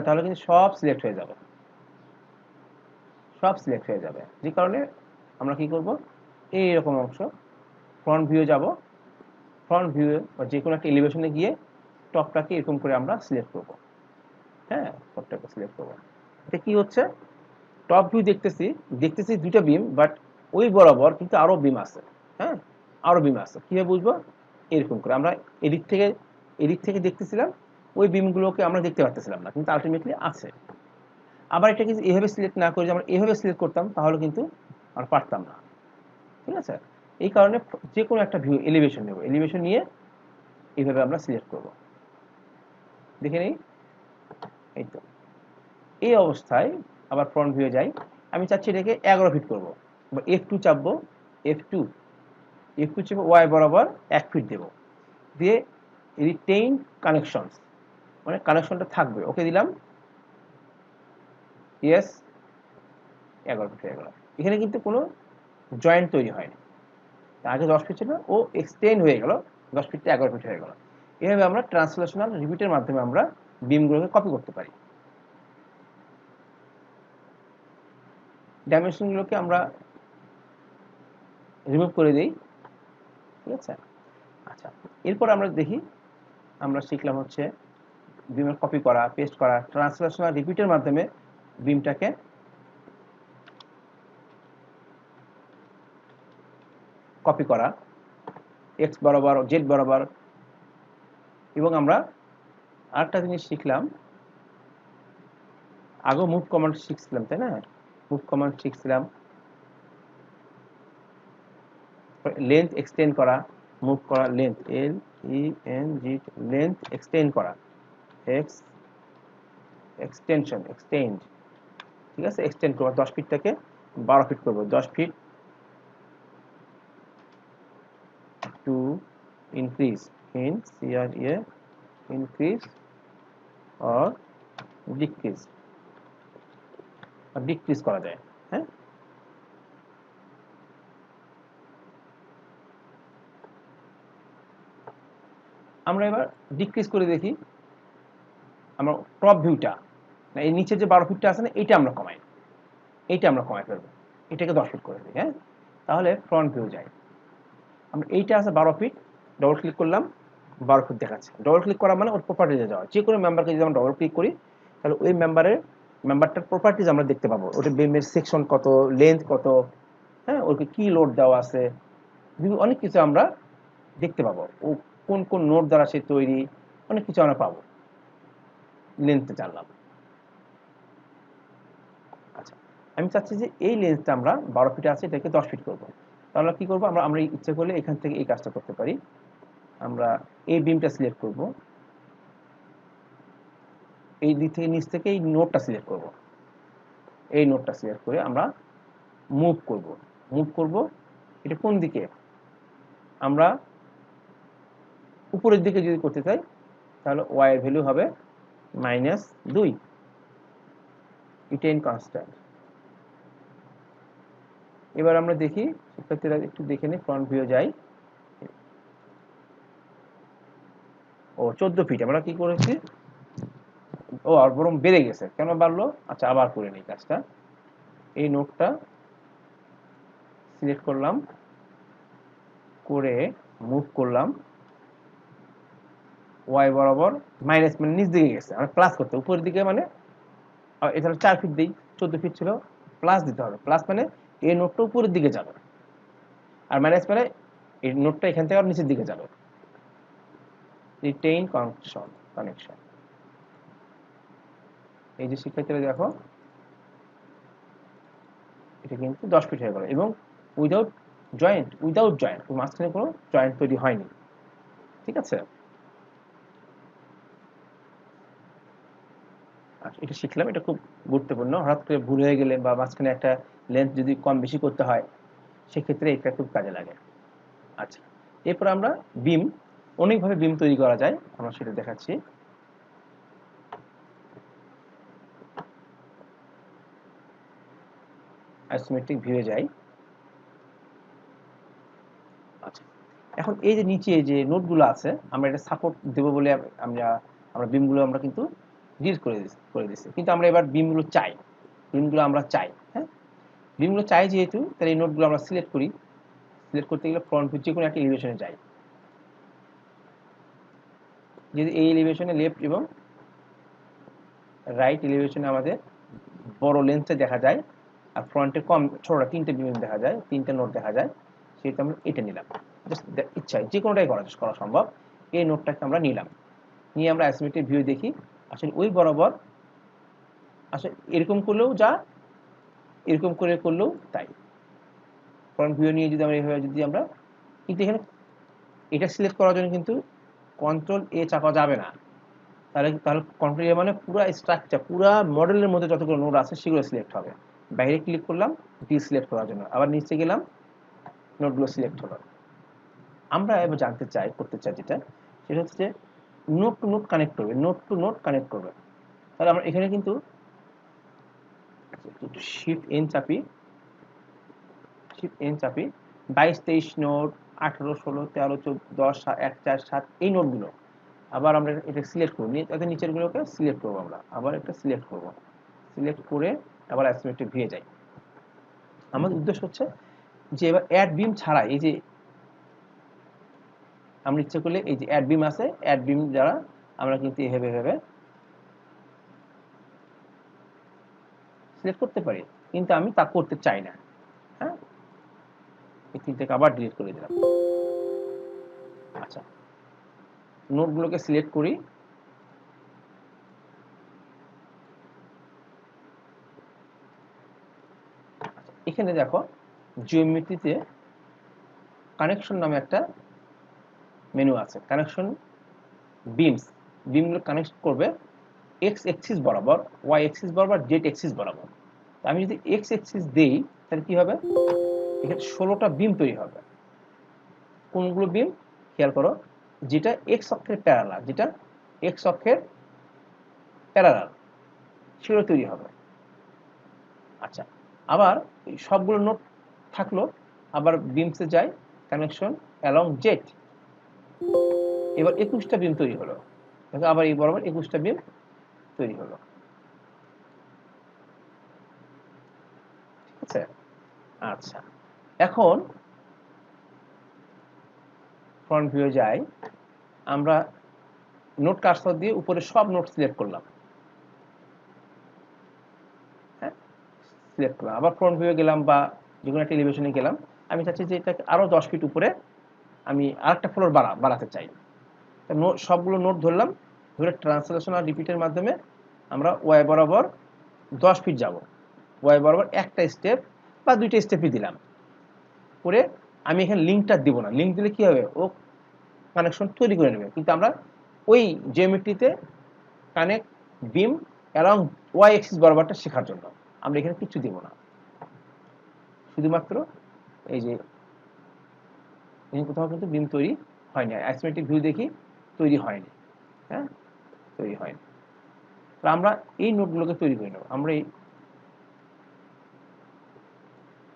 তাহলে কিন্তু সব সিলেক্ট হয়ে যাবে, সব সিলেক্ট হয়ে যাবে। যে কারণে আমরা কি করব, এইরকম অংশ ফ্রন্ট ভিউ যাব, ফ্রন্ট ভিউ বা যে কোনো একটা এলিভেশনে গিয়ে টপটাকে এরকম করে আমরা সিলেক্ট করব। হ্যাঁ, টপটাকে সিলেক্ট করব। এটা কি হচ্ছে, টপ ভিউ দেখতেছি দুটো বিম, বাট ওই বরাবর কিন্তু আরো বিম আছে। হ্যাঁ, আরো বিম আছে। কিভাবে বুঝবো, এরকম করে আমরা এদিক থেকে দেখতেছিলাম, ওই বিমগুলোকে আমরা দেখতে পাচ্ছিলাম না, কিন্তু আলটিমেটলি আছে। আবার এটাকে এভাবে সিলেক্ট না করে যে আমরা এভাবে সিলেক্ট করতাম, তাহলে কিন্তু আমরা পারতাম না। ঠিক আছে, এই কারণে যে কোনো একটা ভিউ এলিভেশন নেব, এলিভেশন নিয়ে এইভাবে আমরা সিলেক্ট করব। দেখে নেই, এই তো এই অবস্থায় আবার ফ্রন্ট ভিউ যাই। আমি চাচ্ছি এটাকে 11 ফিট করবো, F2 চাপবো, F2 চেপে ওয়াই বরাবর 1 ফিট দেব, দিয়ে রিটেইন কানেকশন, মানে কানেকশনটা থাকবে, ওকে দিলাম। ইয়েস, 11 ফিট হয়ে গেল। এখানে কিন্তু কোনো জয়েন্ট তৈরি হয়নি। আগে 10 ফিট ছিল, ও এক্সটেন্ড হয়ে গেল, 10 ফিট থেকে 11 ফিট হয়ে গেল। এভাবে আমরা ট্রান্সলেশনাল রিপিটের মাধ্যমে আমরা বিমগুলোকে কপি করতে পারি। ডাইমেনশনগুলোকে আমরা রিমুভ করে দিই। ঠিক আছে, আচ্ছা, এরপর আমরা দেখি, আমরা শিখলাম হচ্ছে বিমের কপি করা, পেস্ট করা, ট্রান্সলেশনাল রিপিটের মাধ্যমে বিমটাকে কপি করা, এক্স বরাবর, জেড বরাবর। এবং আমরা আরেকটা জিনিস শিখলাম, আগেও মুভ কমান্ড শিখছিলাম, তাই না? মুভ কমান্ড শিখছিলাম, লেন্থ এক্সটেন্ড করা, মুভ করা, লেন্থ LENG, লেন্থ এক্সটেন্ড করা, এক্সটেনশন, এক্সটেন্ড। ঠিক আছে, এক্সটেন্ড করা 10 ফিট থেকে 12 ফিট করব, 10 feet to increase in CRA increase or decrease করা যায়। হ্যাঁ, আমরা এবার ডিক্রিজ করে দেখি। আমরা টপ ভিউটা, এই নিচে যে 12 ফিটটা আছে না, এইটা আমরা কমাই, ফেলবো, এটাকে 10 ফিট করে দিই। হ্যাঁ, তাহলে ফ্রন্ট ভিউ যাই। আমরা এইটা আছে 12 ফিট, ডবল ক্লিক করলাম, 12 ফিট দেখাচ্ছে। ডবল ক্লিক করা মানে ওর প্রপার্টিজে যাওয়া। যে কোনো মেম্বারকে যদি আমরা ডবল ক্লিক করি, তাহলে ওই মেম্বারটার প্রপার্টিজ আমরা দেখতে পাবো। ওটা বিমের সেকশন কত, লেন্থ কত, হ্যাঁ, ওকে কি লোড দেওয়া আছে, অনেক কিছু আমরা দেখতে পাবো। ও কোন কোন নোট দ্বারা সে তৈরি, অনেক কিছু আমরা পাবো লেন্থে জানলাম। আচ্ছা, আমি চাচ্ছি যে এই লেন্সটা আমরা 12 ফিট আছে, এটাকে 10 ফিট করবো। তাহলে কি করবো, আমরা ইচ্ছে করলে এখান থেকে এই কাজটা করতে পারি। আমরা এই বিমটা সিলেক্ট করব, এই দিক থেকে নিচ থেকে এই নোটটা সিলেক্ট করব, এই নোটটা সিলেক্ট করে আমরা মুভ করব। এটা কোন দিকে, আমরা উপরের দিকে যদি করতে চাই, তাহলে y এর ভ্যালু হবে -2, ইটেন কনস্ট্যান্ট। এবার আমরা দেখি, শিক্ষার্থীরা একটু দেখে নিই, ফ্রন্ট ভিউ যাই। ও 14 ফিট আমরা কি করেছি, ও আর বরং বেড়ে গেছে, কেন বাড়লো? আচ্ছা, আবার করে নিই কাজটা। এই নোটটা সিলেক্ট করলাম, করে মুভ করলাম, ওয়াই বরাবর মাইনাস, মানে নিচ দিকে গেছে, আমরা প্লাস করতে, উপরের দিকে মানে এটা 4 ফিট দিই, 14 ফিট ছিল, প্লাস দিতে হবে। প্লাস মানে এই নোটটা উপরের দিকে যাবে, আর মাইনাস মানে এই নোটটা এখান থেকে আর নিচের দিকে যাবে। রিটেইন কানেকশন, এই যে শিক্ষার্থীরা দেখো, এটা কিন্তু 10 ফিট হয়ে গেল, এবং উইদাউট জয়েন্ট, মাঝখানে কোনো জয়েন্ট তৈরি হয়নি। ঠিক আছে, আচ্ছা, এটা শিখলাম, এটা খুব গুরুত্বপূর্ণ। হঠাৎ করে ভুল হয়ে গেলে বা মাঝখানে একটা লেন্থ যদি কম বেশি করতে হয়, সেক্ষেত্রে এটা খুব কাজে লাগে। আচ্ছা, এরপর আমরা বিম, অনেকভাবে বিম তৈরি করা যায়, আমরা সেটা দেখাচ্ছি। আইসোমেট্রিক ভিউয়ে যাই। আচ্ছা, এখন এই যে নিচে যে নোটগুলো আছে, আমরা এটা সাপোর্ট দেবো বলে আমরা বিমগুলো আমরা কিন্তু ডিলিট করে দিচ্ছি, কিন্তু আমরা এবার বিমগুলো আমরা চাই। হ্যাঁ, বিমগুলো চাই যেহেতু, তাহলে এই নোটগুলো আমরা সিলেক্ট করি। সিলেক্ট করতে গেলে ফ্রন্ট ভিউ যে কোনো একটা এলিভেশনে যাই। যদি এই এলিভেশনে লেফট এবং রাইট এলিভেশনে আমাদের বড় লেন্সে দেখা যায়, আর ফ্রন্টে কম ছোটটা 3টে বিম দেখা যায়, 3টে নোট দেখা যায়, সেটা আমরা এটা নিলাম। জাস্ট ইচ্ছা যে কোনোটাই করা সম্ভব। এই নোটটাকে আমরা নিলাম, নিয়ে আমরা অ্যাসিমেট্রিক ভিউ দেখি, আসলে ওই বরাবর আসলে এরকম করলেও যা, এরকম করে করলেও তাই। ফ্রন্ট ভিউ নিয়ে যদি আমরা এইভাবে যদি আমরা, কিন্তু এখানে এটা সিলেক্ট করার জন্য কিন্তু কন্ট্রোল এ চাপা যাবে না। তাহলে কন্ট্রোল এ মানে পুরো স্ট্রাকচার, পুরো মডেলের মধ্যে যতগুলো নোড আছে সেগুলো সিলেক্ট হবে। বাইরে ক্লিক করলাম ডি সিলেক্ট করার জন্য, আবার নিচে গেলাম, নোটগুলো সিলেক্ট হলো। আমরা এবার করতে চাই যেটা, সেটা হচ্ছে যে নোট টু নোট কানেক্ট করবে। তাহলে আমরা এখানে কিন্তু শিফট এন চাপি, 22, 23 নোট, 18, 16, 13, 14, 10, 1, 4, 7 এই নোটগুলো আবার আমরা এটা সিলেক্ট করব, তাতে নিচেরগুলোকে সিলেক্ট করবো, আমরা আবার একটা সিলেক্ট করব, সিলেক্ট করে আবার অ্যাসিমেট্রিক ভিউয়ে যাই। আমাদের উদ্দেশ্য হচ্ছে যে এবার অ্যাড বিম ছাড়া, এই যে আমরা ইচ্ছে করলে এই যে অ্যাড বিম আছে, অ্যাড বিম দ্বারা আমরা কিন্তু এভাবে সিলেক্ট করতে পারি, কিন্তু আমি তা করতে চাই না। হ্যাঁ, এই তিনটাকে আবার ডিলিট করে দিলাম। আচ্ছা, নোটগুলোকে সিলেক্ট করি, এখানে দেখো জিওমেট্রিতে কানেকশন নামে একটা মেনু আছে। কানেকশন বিমগুলো কানেক্ট করবে এক্স এক্সিস বরাবর, ওয়াই এক্সিস বরাবর, জেড এক্সিস বরাবর। আমি যদি এক্স এক্সিস দেই তাহলে কি হবে, এখানে 16টা বিম তৈরি হবে। কোনগুলো বিম খেয়াল করো, যেটা এক্স অক্ষের প্যারালাল, যেটা এক্স অক্ষের প্যারালাল সেগুলো তৈরি হবে। আচ্ছা, আবার সবগুলো নোট থাকলো, আবার বিমসে যাই, কানেকশন অ্যালং জেড, এবার 21টা বিম তৈরি হলো, আবার এই বরাবর 21টা বিম তৈরি হলো। ঠিক আছে। আচ্ছা, এখন ফ্রন্ট ভিউ যাই, আমরা নোট কার্সর দিয়ে উপরে সব নোট সিলেক্ট করলাম। হ্যাঁ, সিলেক্ট করলাম, আবার ফ্রন্ট ভিউ গেলাম বা যে কোনো একটা এলিভেশনে গেলাম। আমি চাচ্ছি যে এটাকে আরো 10 ফিট উপরে আমি আরেকটা ফ্লোর বাড়াতে চাই। সবগুলো নোট ধরলাম, ধরে ট্রান্সলেশন আর রিপিটের মাধ্যমে আমরা ওয়াই বরাবর 10 ফিট যাব। ওয়াই বরাবর একটা স্টেপ বা দুইটা স্টেপই দিলাম, করে আমি এখানে লিঙ্কটা দিব না। লিঙ্ক দিলে কি হবে, ও কানেকশন তৈরি করে নেবে, কিন্তু আমরা ওই জিওমেট্রিতে কানেক্ট বিম অ্যালং ওয়াই এক্সিস বরাবরটা শেখার জন্য আমরা এখানে কিছু দিব না। শুধুমাত্র এই যে কোথাও কিন্তু বিম তৈরি হয়নি, আইসোমেট্রিক ভিউ দেখি তৈরি হয়নি। হ্যাঁ, তৈরি হয়নি। আমরা এই নোটগুলোকে তৈরি করে নেব। আমরা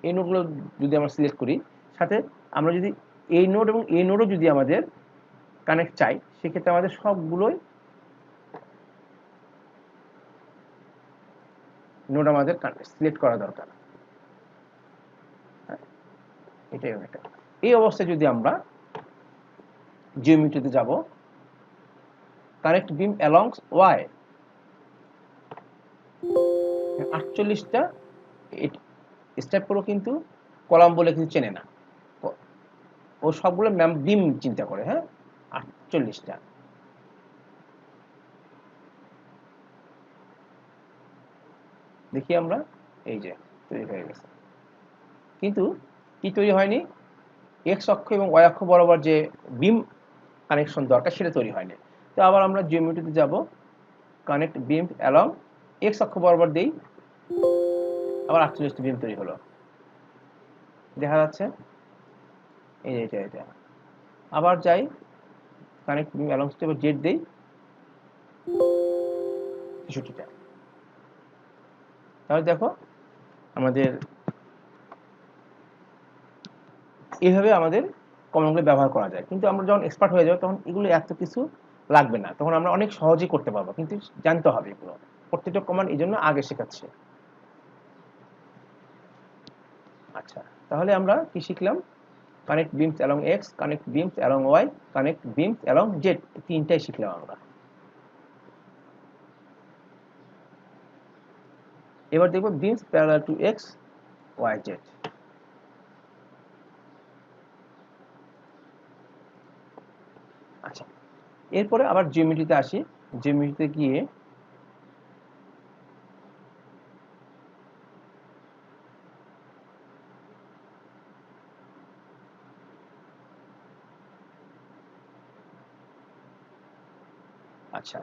এই নোটগুলো যদি আমরা সিলেক্ট করি, সাথে আমরা যদি এই নোট এবং এই নোটও যদি আমাদের কানেক্ট চাই, সেক্ষেত্রে আমাদের সবগুলোই নোট আমাদের সিলেক্ট করা দরকার। এটাই এটা। এই অবস্থায় যদি আমরা জিওমেট্রিতে যাব, কানেক্ট বিম অ্যালং ওয়াই, 48টা স্টেপ করো, কিন্তু কলাম বলে কিছু চেনে না, ও সবগুলো বিম চিন্তা করে। হ্যাঁ, 48টা। দেখি আমরা, এই যে তৈরি হয়ে গেছে, কিন্তু কি তৈরি হয়নি, এক্স অক্ষ এবং ওয়াই অক্ষ বরাবর যে বিম কানেকশন দরকার সেটা তৈরি হয়নি। তো আবার আমরা জিওমেট্রিতে যাব, কানেক্ট বিম অ্যালং এক্স অক্ষ বরাবর দেই, আবার 48টি বিম তৈরি হলো, দেখা যাচ্ছে। এই যে এটা আবার যাই, কানেক্ট বিম অ্যালং স্টেপ জেড দেই, 63টা। তাহলে দেখো আমাদের এইভাবে আমাদের কমান্ডগুলো ব্যবহার করা যায়। কিন্তু আমরা যখন এক্সপার্ট হয়ে যাব তখন এগুলো এত কিছু লাগবে না, তখন আমরা অনেক সহজেই করতে পারবো, কিন্তু জানতে হবে এগুলো প্রত্যেকটা কমান্ড, এই জন্য আগে শেখাচ্ছি। আচ্ছা, তাহলে আমরা কি শিখলাম, connect beams along x, connect beams along y, connect beams along z, তিনটাই শিখলাম আমরা। এবার দেখবো beams parallel to x y z. আচ্ছা, এরপরে আবার জিওমেট্রিতে আসি। জিওমেট্রিতে গিয়ে আচ্ছা,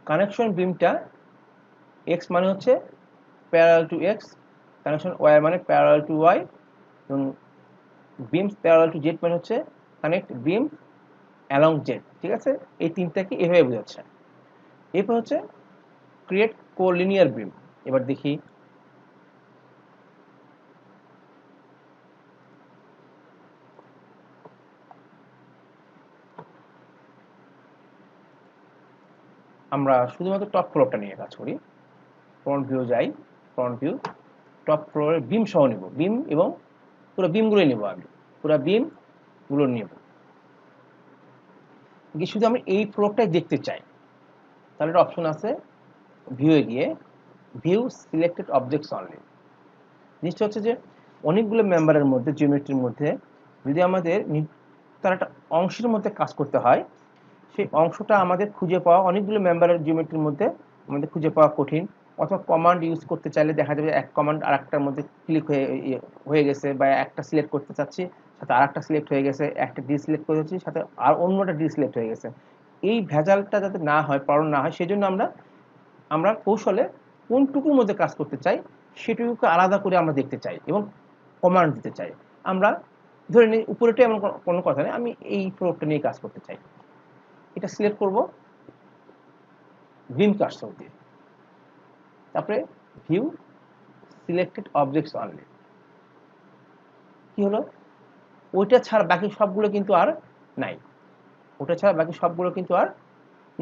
কানেকশন বিমটা এক্স মানে হচ্ছে parallel to x, connection y মানে প্যারালাল টু ওয়াই, এবং বিমস প্যারালাল টু জেড মানে হচ্ছে কানেক্ট বিম অ্যালং জেড। ঠিক আছে, এই তিনটাকে এভাবে বোঝাচ্ছে। এরপর হচ্ছে ক্রিয়েট কোলিনিয়ার বিম। এবার দেখি, আমরা শুধুমাত্র টপ ফ্লোরটা নিয়ে কাজ করি। ফ্রন্ট ভিউ যাই, ফ্রন্ট ভিউ, টপ ফ্লোরের বিম সহ নিব, বিম এবং পুরো বিমগুলো নিব, আমি পুরো বিমগুলো নিব। শুধু আমি এই ফ্লোরটাই দেখতে চাই, তাহলে একটা অপশন আছে ভিউয়ে গিয়ে, ভিউ সিলেক্টেড অবজেক্টস অনলি। জিনিসটা হচ্ছে যে অনেকগুলো মেম্বারের মধ্যে, জিওমেট্রির মধ্যে যদি আমাদের তার একটা অংশের মধ্যে কাজ করতে হয়, সেই অংশটা আমাদের খুঁজে পাওয়া, অনেকগুলো মেম্বারের জিওমেট্রির মধ্যে আমাদের খুঁজে পাওয়া কঠিন। অথবা কমান্ড ইউজ করতে চাইলে দেখা যাবে এক কমান্ড আর একটার মধ্যে ক্লিক হয়ে গেছে, বা একটা সিলেক্ট করতে চাচ্ছি সাথে আর একটা সিলেক্ট হয়ে গেছে, একটা ডিসিলেক্ট করে যাচ্ছি সাথে আর অন্যটা ডিসিলেক্ট হয়ে গেছে। এই ভেজালটা যাতে না হয়, প্রবলেম না হয়, সেই জন্য আমরা আমরা কৌশলে কোনটুকুর মধ্যে কাজ করতে চাই সেটুকুকে আলাদা করে আমরা দেখতে চাই এবং কমান্ড দিতে চাই। আমরা ধরে নিই উপরেটা এমন কোনো কথা নেই, আমি এই প্রোডাক্টটা নিয়ে কাজ করতে চাই। এটা সিলেক্ট করব বিম কার্সর দিয়ে, তারপরে ভিউ সিলেক্টেড অবজেক্টস অনলি। কি হলো, ওইটা ছাড়া বাকি সবগুলো কিন্তু আর নাই, ওটা ছাড়া বাকি সবগুলো কিন্তু আর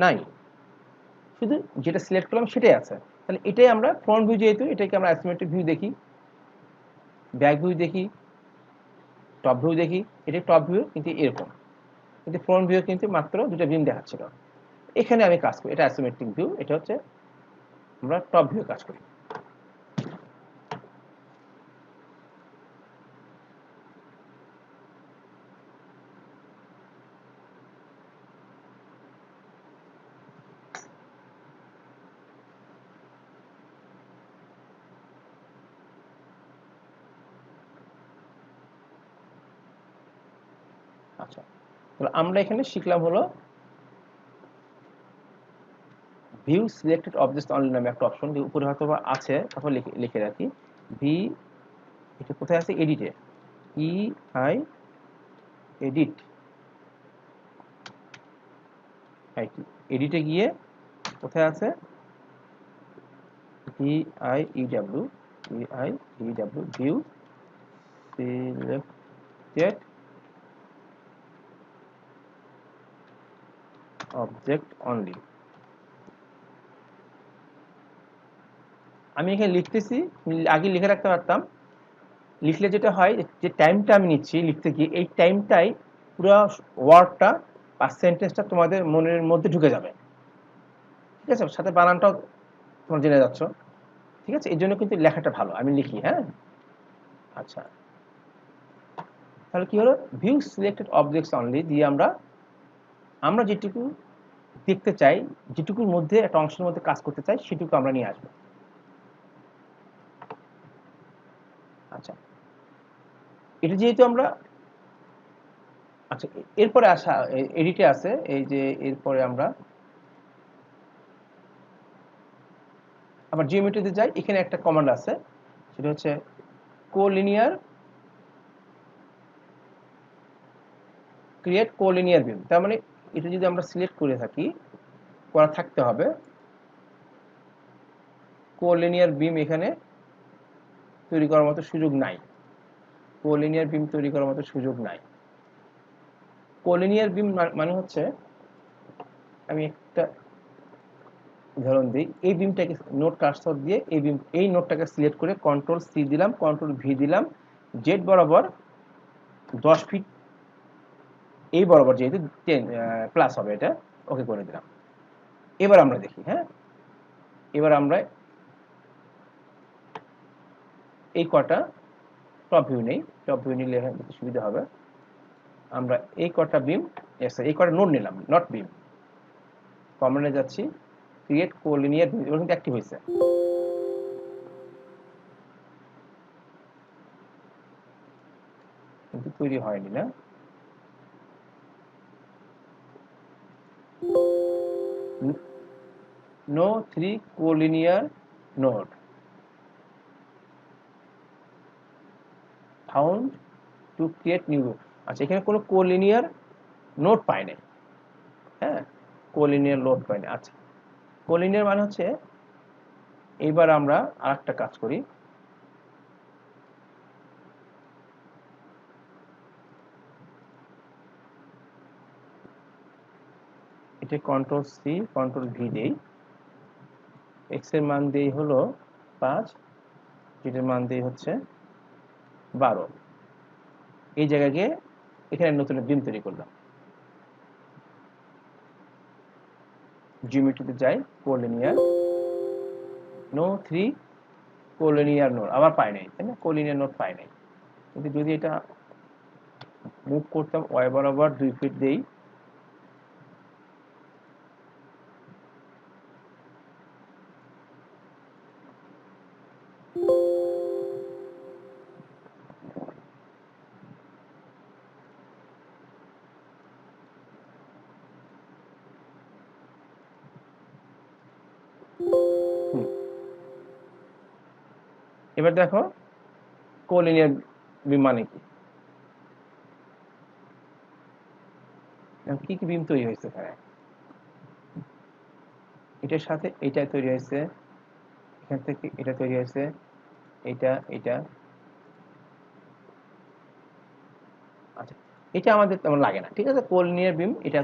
নাই, শুধু যেটা সিলেক্ট করলাম সেটাই আছে। তাহলে এটাই আমরা ফ্রন্ট ভিউ, যেহেতু এটাকে আমরা অ্যাসিমেট্রিক ভিউ দেখি, ব্যাক ভিউ দেখি, টপ ভিউ দেখি। এটা টপ ভিউ কিন্তু এরকম, কিন্তু ফ্রন্ট ভিউ কিন্তু মাত্র দুটো বিম দেখাচ্ছিল। এখানে আমি কাজ করি, এটা অ্যাসিমেট্রিক ভিউ, এটা হচ্ছে আমরা টপ ভিউ কাজ করি। আচ্ছা, তাহলে আমরা এখানে শিখলাম হলো ভিউ সিলেক্টেড অবজেক্ট অনলি নামে একটা অপশন, যে উপরে হয়তো আছে, তারপর লিখে রাখি ভি, এটা কোথায় আছে, এডিটে, ই আই এডিট, এডিটে গিয়ে কোথায় আছে, V I E W, view selected object only. আমি এখানে লিখতেছি, আগে লিখে রাখতে পারতাম, লিখলে যেটা হয় যে টাইমটা আমি নিচ্ছি লিখতে গিয়ে, এই টাইমটাই পুরো ওয়ার্ডটা বা সেন্টেন্সটা তোমাদের মনের মধ্যে ঢুকে যাবে, ঠিক আছে, সাথে বানানটাও তোমরা জেনে যাচ্ছ, ঠিক আছে, এই জন্য কিন্তু লেখাটা ভালো, আমি লিখি, হ্যাঁ। আচ্ছা, তাহলে কি হলো, ভিউ সিলেক্টেড অবজেক্টস অনলি দিয়ে আমরা আমরা যেটুকু দেখতে চাই, যেটুকুর মধ্যে একটা অংশের মধ্যে কাজ করতে চাই সেটুকু আমরা নিয়ে আসবো। আচ্ছা, এটা যেহেতু আমরা, আচ্ছা এরপরে আসা এডিটে আছে, এই যে এরপরে আমরা আবার জিওমেট্রিতে যাই, এখানে একটা কমান্ড আছে, সেটা হচ্ছে কোলিনিয়ার, ক্রিয়েট কোলিনিয়ার বিম। তার মানে এটা যদি আমরা সিলেক্ট করে থাকি, করা থাকতে হবে, কোলিনিয়ার বিম এখানে তৈরি করার মতো সুযোগ নাই, কোলিনিয়ার বিম তৈরি করার মতো সুযোগ নাই। কোলিনিয়ার বিম মানে হচ্ছে, আমি একটা উদাহরণ দিই, এই বিমটাকে নোট কার্সর দিয়ে এই নোটটাকে সিলেক্ট করে কন্ট্রোল সি দিলাম, কন্ট্রোল ভি দিলাম, জেড বরাবর 10 ফিট এই বরাবর, যেহেতু 10 প্লাস হবে, এটা ওকে করে দিলাম। এবার আমরা দেখি, হ্যাঁ, এবার আমরা এই কটা টপ ভিউ নেই, টপ ভিউ নিলে সুবিধা হবে। আমরা এই কটা বিম, এই কটা নোট নিলাম, নট বিম, কমান্ডে যাচ্ছি, ক্রিয়েট কোলিনিয়ার বিম, এবার কিন্তু অ্যাক্টিভ হয়েছে, কিন্তু তৈরি হয়নি না। No 3 collinear node found to create new. আচ্ছা, এখানে কোনো কোলিনিয়ার নোড পাই নাই, হ্যাঁ, কোলিনিয়ার লোড পাই না। আচ্ছা, কোলিনিয়ার মানে হচ্ছে, এইবার আমরা আরেকটা কাজ করি, এটা কন্ট্রোল সি কন্ট্রোল ভি দেই, এক্স এর মান দেই হলো 5, যেটার মান দেই হচ্ছে 12, এই জায়গায় গিয়ে এখানে নতুন বিম তৈরি করলাম। জিওমেট্রিতে যাই, কোলিনিয়ার, নো 3 কোলিনিয়ার নোড, আবার পাই নাই, তাই না, কোলিনিয়ার নোড পাই নাই। কিন্তু যদি এটা মুভ করতাম ওয়াই বরাবর 2 ফিট দেই, এবার দেখো কোলিনিয়ার বিম মানে কি কি বিম তৈরি হয়েছে এখানে, এটার সাথে এটা তৈরি হয়েছে, এখান থেকে এটা তৈরি হয়েছে, এটা এটা। আচ্ছা, এটা আমাদের তেমন লাগে না, ঠিক আছে। কোলিনিয়ার বিম এটা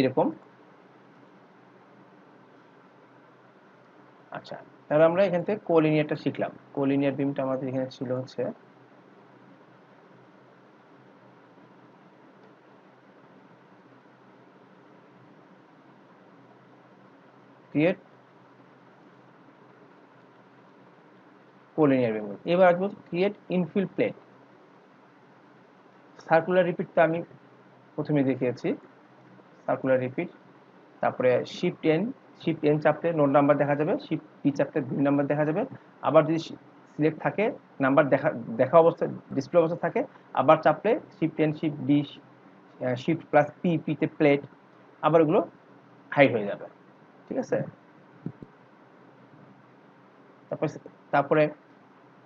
এরকম। আচ্ছা, তাহলে আমরা এখান থেকে কোলিনিয়ারটা শিখলাম। কোলিনিয়ার বিমটা আমাদের এখানে ছিল হচ্ছে ক্রিয়েট কোলিনিয়ার বিম। এবার আসবো ক্রিয়েট ইনফিল প্লেট। সার্কুলার রিপিটটা আমি প্রথমে দেখিয়েছি, সার্কুলার রিপিট। তারপরে শিফট এন চাপলে নোট নাম্বার দেখা যাবে, শিফট পি চাপলে বিম নাম্বার দেখা যাবে। আবার যদি সিলেক্ট থাকে নাম্বার দেখা অবস্থা ডিসপ্লে অবস্থা থাকে, আবার চাপলে shift N shift D shift plus পিতে প্লেট, আবার ওগুলো হাইড হয়ে যাবে, ঠিক আছে। তারপরে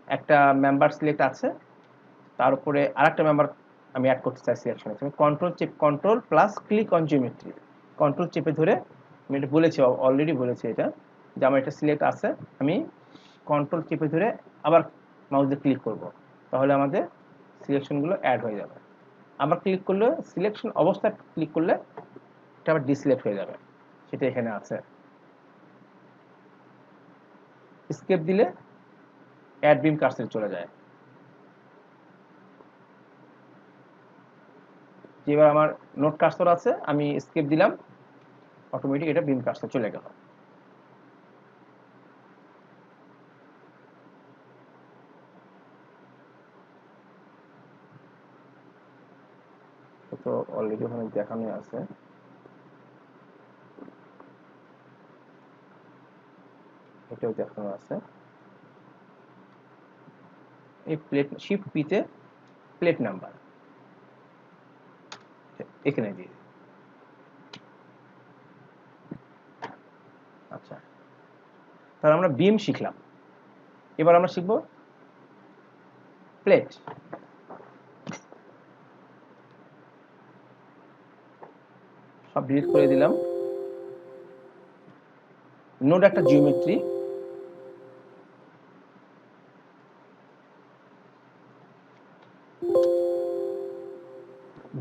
একটা মেম্বার সিলেক্ট আছে, তার উপরে আরেকটা মেম্বার আমি অ্যাড করতে চাই সিলেকশনে। Control plus click on geometry, control চেপে ধরে, আমি এটা বলেছি, অলরেডি বলেছি এটা, যে আমার এটা সিলেক্ট আছে, আমি কন্ট্রোল চেপে ধরে আবার মাউস দিয়ে ক্লিক করব, তাহলে আমাদের সিলেকশনগুলো অ্যাড হয়ে যাবে। আবার ক্লিক করলে সিলেকশন অবস্থায় ক্লিক করলে এটা আবার ডিসিলেক্ট হয়ে যাবে, সেটা এখানে আছে। স্কেপ দিলে অ্যাড বিম কার্সর চলে যায়। যেবার আমার নোট কার্সর আছে, আমি স্কেপ দিলাম, অটোমেটিক এটা বিম কার্সর চলে গেল। তো অলরেডি ওখানে দেখানো আছে, এটাও দেখানো আছে। এই প্লেট শিফট পিতে প্লেট নাম্বার এখানে দিয়ে। আচ্ছা, তাহলে আমরা বিম শিখলাম। এবার আমরা শিখব প্লেট। সব ডিলিট করে দিলাম। নোড একটা জিওমেট্রি,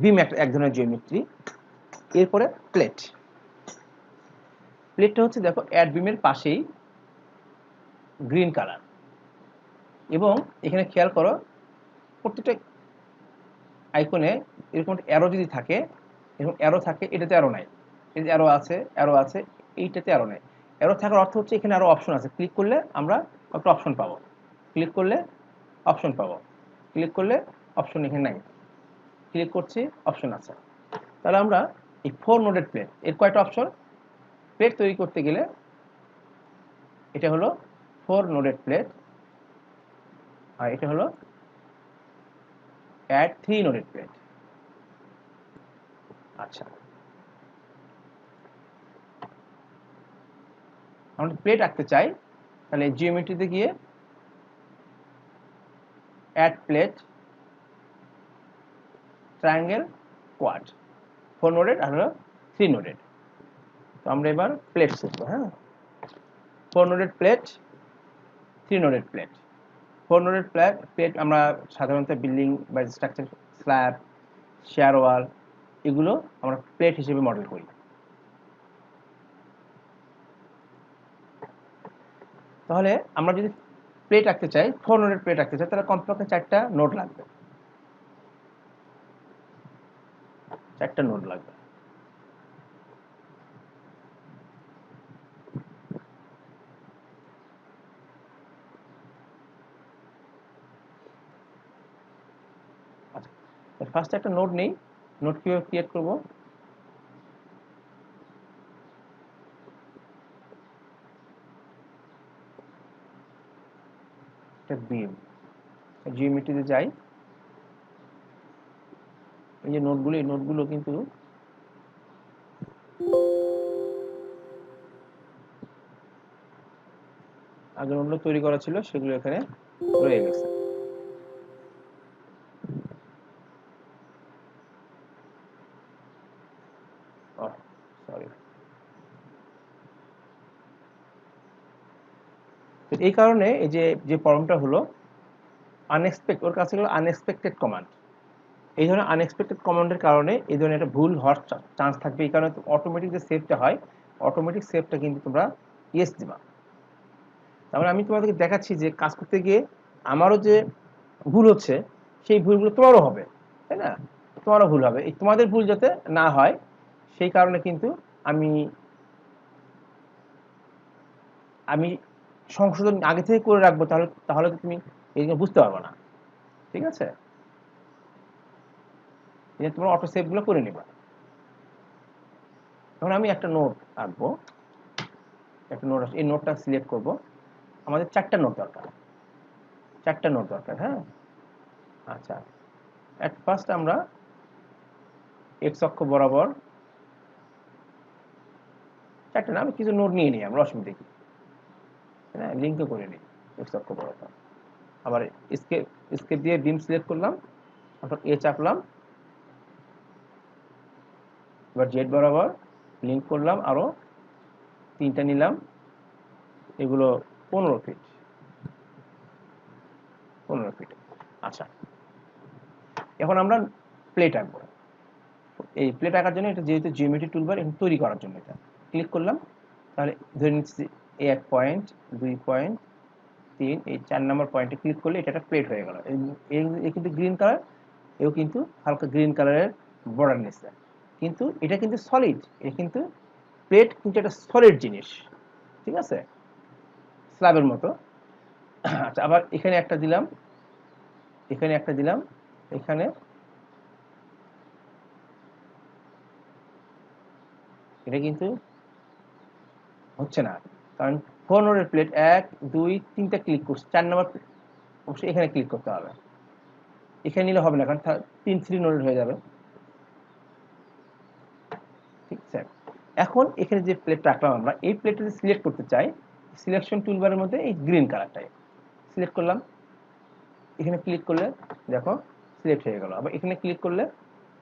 বিম এক ধরনের জিওমেট্রি। এরপরে প্লেট। প্লেটটা হচ্ছে দেখো অ্যাড বিমের পাশেই গ্রিন কালার, এবং এখানে খেয়াল করো প্রত্যেকটা আইকনে এরকম অ্যারো যদি থাকে, এরকম অ্যারো থাকে, এটাতে অ্যারো নাই, এই যে অ্যারো আছে, এইটাতে অ্যারো নাই। অ্যারো থাকার অর্থ হচ্ছে এখানে আরো অপশন আছে, ক্লিক করলে আমরা একটা অপশন পাবো, ক্লিক করলে অপশন পাবো, ক্লিক করলে অপশন এখানে নাই, ক্লিক করছি অপশন আছে। তাহলে আমরা এই 4 নোডেড প্লেট, এর কয়টা অপশন, প্লেট তৈরি করতে গেলে এটা হলো 4 নোডেড প্লেট, আর এটা হলো অ্যাড 3 নোডেড প্লেট। আচ্ছা, আমরা প্লেট আঁকতে চাই, তাহলে জিওমেট্রিতে গিয়ে add plate, triangle, quad, 4 nodded আর হলো 3 নোডেড। তো আমরা এবার প্লেট শিখবো। হ্যাঁ, 4 nodded plate, 3 nodded plate. 4 nodded plate আমরা সাধারণত বিল্ডিং বা স্ট্রাকচার, স্ল্যাব, শেয়ার ওয়াল, এগুলো আমরা প্লেট হিসেবে মডেল করি। তাহলে আমরা যদি প্লেট আঁকতে চাই, 4 নোডেড প্লেট আঁকতে চাই, তাহলে কমপক্ষে 4টা নোড লাগবে, 4টা নোড লাগবে। আচ্ছা, ফার্স্ট একটা নোড নেই, নোড কিভাবে ক্রিয়েট করব, একটা বিম, জিওমেট্রিতে যাই, এই যে নোটগুলো, এই নোটগুলো কিন্তু আগে নোটগুলো তৈরি করা ছিল, সেগুলো এখানে রয়ে গেছে। সরি, এই কারণে এই যে প্রবলেমটা হলো ওর কাছে হলো আনএক্সপেক্টেড কমান্ড। এই ধরনের আনএক্সপেক্টেড কমান্ডের কারণে এই ধরনের একটা ভুল হওয়ার চান্স থাকবে। এই কারণে অটোমেটিক যে সেভটা হয়, অটোমেটিক সেভটা কিন্তু তোমরা ইয়েস দিবা। তারপরে আমি তোমাদেরকে দেখাচ্ছি যে কাজ করতে গিয়ে আমারও যে ভুল হচ্ছে সেই ভুলগুলো তোমারও হবে, তাই না? তোমারও ভুল হবে, এই তোমাদের ভুল যাতে না হয় সেই কারণে কিন্তু আমি আমি সংশোধন আগে থেকে করে রাখবো, তাহলে তাহলে তো তুমি এইগুলো বুঝতে পারবে না। ঠিক আছে, এই তোমরা অটো সেভগুলো করে নিবা। এখন আমি একটা নোট আঁকবো, একটা নোট আছে, এই নোটটা সিলেক্ট করব। আমাদের 4টা নোট দরকার, 4টা নোট দরকার। হ্যাঁ, আচ্ছা, এট ফার্স্ট আমরা এক্স অক্ষ বরাবর 4টা না, আমি কিছু নোট নিয়ে নিই, আমরা অসুবিধা কি, হ্যাঁ, লিঙ্কও করে নিই এক্স অক্ষ বরাবর। আবার স্কেপ স্কেপ দিয়ে বিম সিলেক্ট করলাম, তারপর এ চাপলাম, এবার জেড বরাবর লিঙ্ক করলাম, আরো 3টা নিলাম, এগুলো 15 ফিট, 15 ফিট। আচ্ছা, এখন আমরা প্লেট আঁকবো। এই প্লেট আঁকার জন্য এটা যেহেতু জিওমেট্রি টুলবার, এটা তৈরি করার জন্য এটা ক্লিক করলাম। তাহলে ধরে নিচ্ছি এই 1 পয়েন্ট, 2 পয়েন্ট, 3, এই 4 নম্বর পয়েন্টে ক্লিক করলে এটা একটা প্লেট হয়ে গেল। এই কিন্তু গ্রিন কালার, এও কিন্তু হালকা গ্রিন কালারের বর্ডার নিচ্ছে, কিন্তু এটা কিন্তু সলিড, এটা কিন্তু প্লেট কিন্তু একটা সলিড জিনিস, ঠিক আছে, স্ল্যাবের মতো। আচ্ছা, আবার এখানে একটা দিলাম, এখানে একটা দিলাম, এখানে এটা কিন্তু হচ্ছে না, কারণ 4 নোডের প্লেট 1 2 3টা ক্লিক করছি, 4 নম্বর অবশ্যই এখানে ক্লিক করতে হবে। এখানে নিলে হবে না, কারণ 3 নোডের হয়ে যাবে। ঠিক আছে, এখন এখানে যে প্লেটটা রাখলাম আমরা, এই প্লেটটা যদি সিলেক্ট করতে চাই, সিলেকশন টুলবারের মধ্যে এই গ্রিন কালারটাই সিলেক্ট করলাম, এখানে ক্লিক করলে দেখো সিলেক্ট হয়ে গেল, আবার এখানে ক্লিক করলে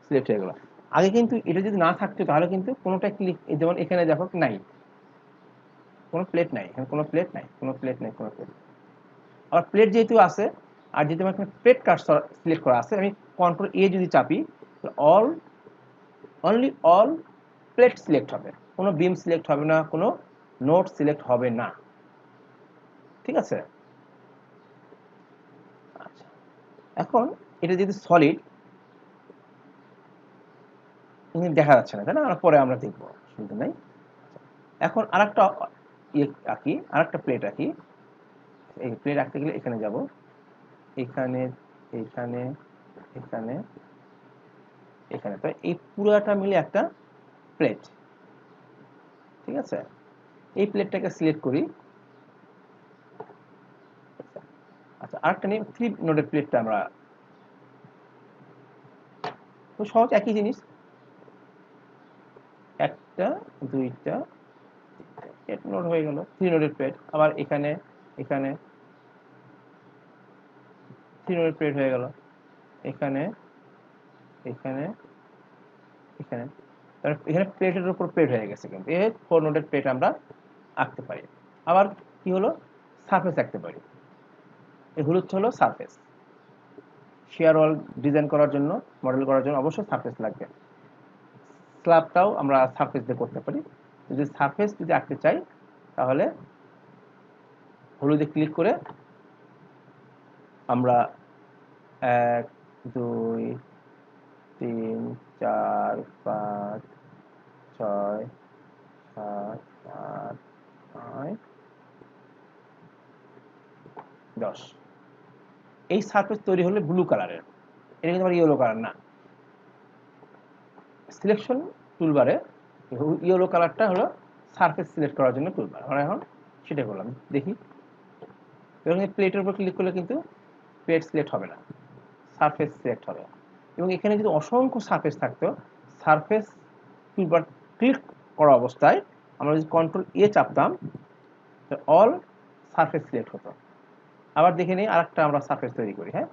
সিলেক্ট হয়ে গেল। আগে কিন্তু এটা যদি না থাকতো তাহলে কিন্তু কোনোটা ক্লিক, যেমন এখানে দেখো নাই, কোনো প্লেট নাই, এখানে কোনো প্লেট নাই, কোনো প্লেট নাই, কোনো প্লেট। আবার প্লেট যেহেতু আছে, আর যেহেতু আমার এখানে প্লেট কার্সর সিলেক্ট করা আছে, আমি কন্ট্রোল এ যদি চাপি, all only all plate select হবে, কোনো বিম সিলেক্ট হবে না, কোনো নোট সিলেক্ট হবে না। ঠিক আছে, আচ্ছা, এখন এটা যদি সলিড দেখা যাচ্ছে না, তাই না, পরে আমরা দেখবো, অসুবিধা নাই। এখন আরেকটা ইয়ে আঁকি, আরেকটা প্লেট আঁকি। এই প্লেট আঁকতে গেলে এখানে যাব, এখানে, এখানে, এখানে, এখানে, তো এই পুরোটা মিলে একটা প্লেট। ঠিক আছে, এই প্লেটটাকে সিলেক্ট করি। আচ্ছা, আরেকটা নিয়ে 3 নোডের প্লেটটা আমরা, খুব সহজ, একই জিনিস, একটা, দুইটা, নোড হয়ে গেল, 3 নোডের প্লেট। আবার এখানে, এখানে 3 নোডের প্লেট হয়ে গেল, এখানে, এখানে, এখানে, এখানে প্লেটের উপর প্লেট হয়ে গেছে, কিন্তু এই 4 নোডের প্লেট আমরা আঁকতে পারি। আবার কি হলো, সারফেস আঁকতে পারি। এই হলুদ হলো সারফেস, শেয়ার ওয়াল ডিজাইন করার জন্য, মডেল করার জন্য অবশ্যই সারফেস লাগবে। স্ল্যাবটাও আমরা সারফেস দিয়ে করতে পারি। যদি সারফেস যদি আঁকতে চাই, তাহলে হলুদে ক্লিক করে আমরা 1 2 3 4 5 6 7 8 9 10, এই সারফেস তৈরি হলে ব্লু কালারের, এটা কিন্তু আমার ইয়েলো কালার না। সিলেকশন টুলবারে ইয়েলো কালারটা হলো সারফেস সিলেক্ট করার জন্য টুলবার, আমরা এখন সেটা করলাম। দেখি, এবং এই প্লেটের উপর ক্লিক করলে কিন্তু প্লেট সিলেক্ট হবে না, সারফেস সিলেক্ট হবে। এবং এখানে যদি অসংখ্য সারফেস থাকতো, সারফেস টুলবার ক্লিক করা অবস্থায় আমরা যদি কন্ট্রোল এ চাপতাম, অল সারফেস সিলেক্ট হতো। আবার দেখে নিই আরেকটা আমরা সারফেস তৈরি করি। হ্যাঁ,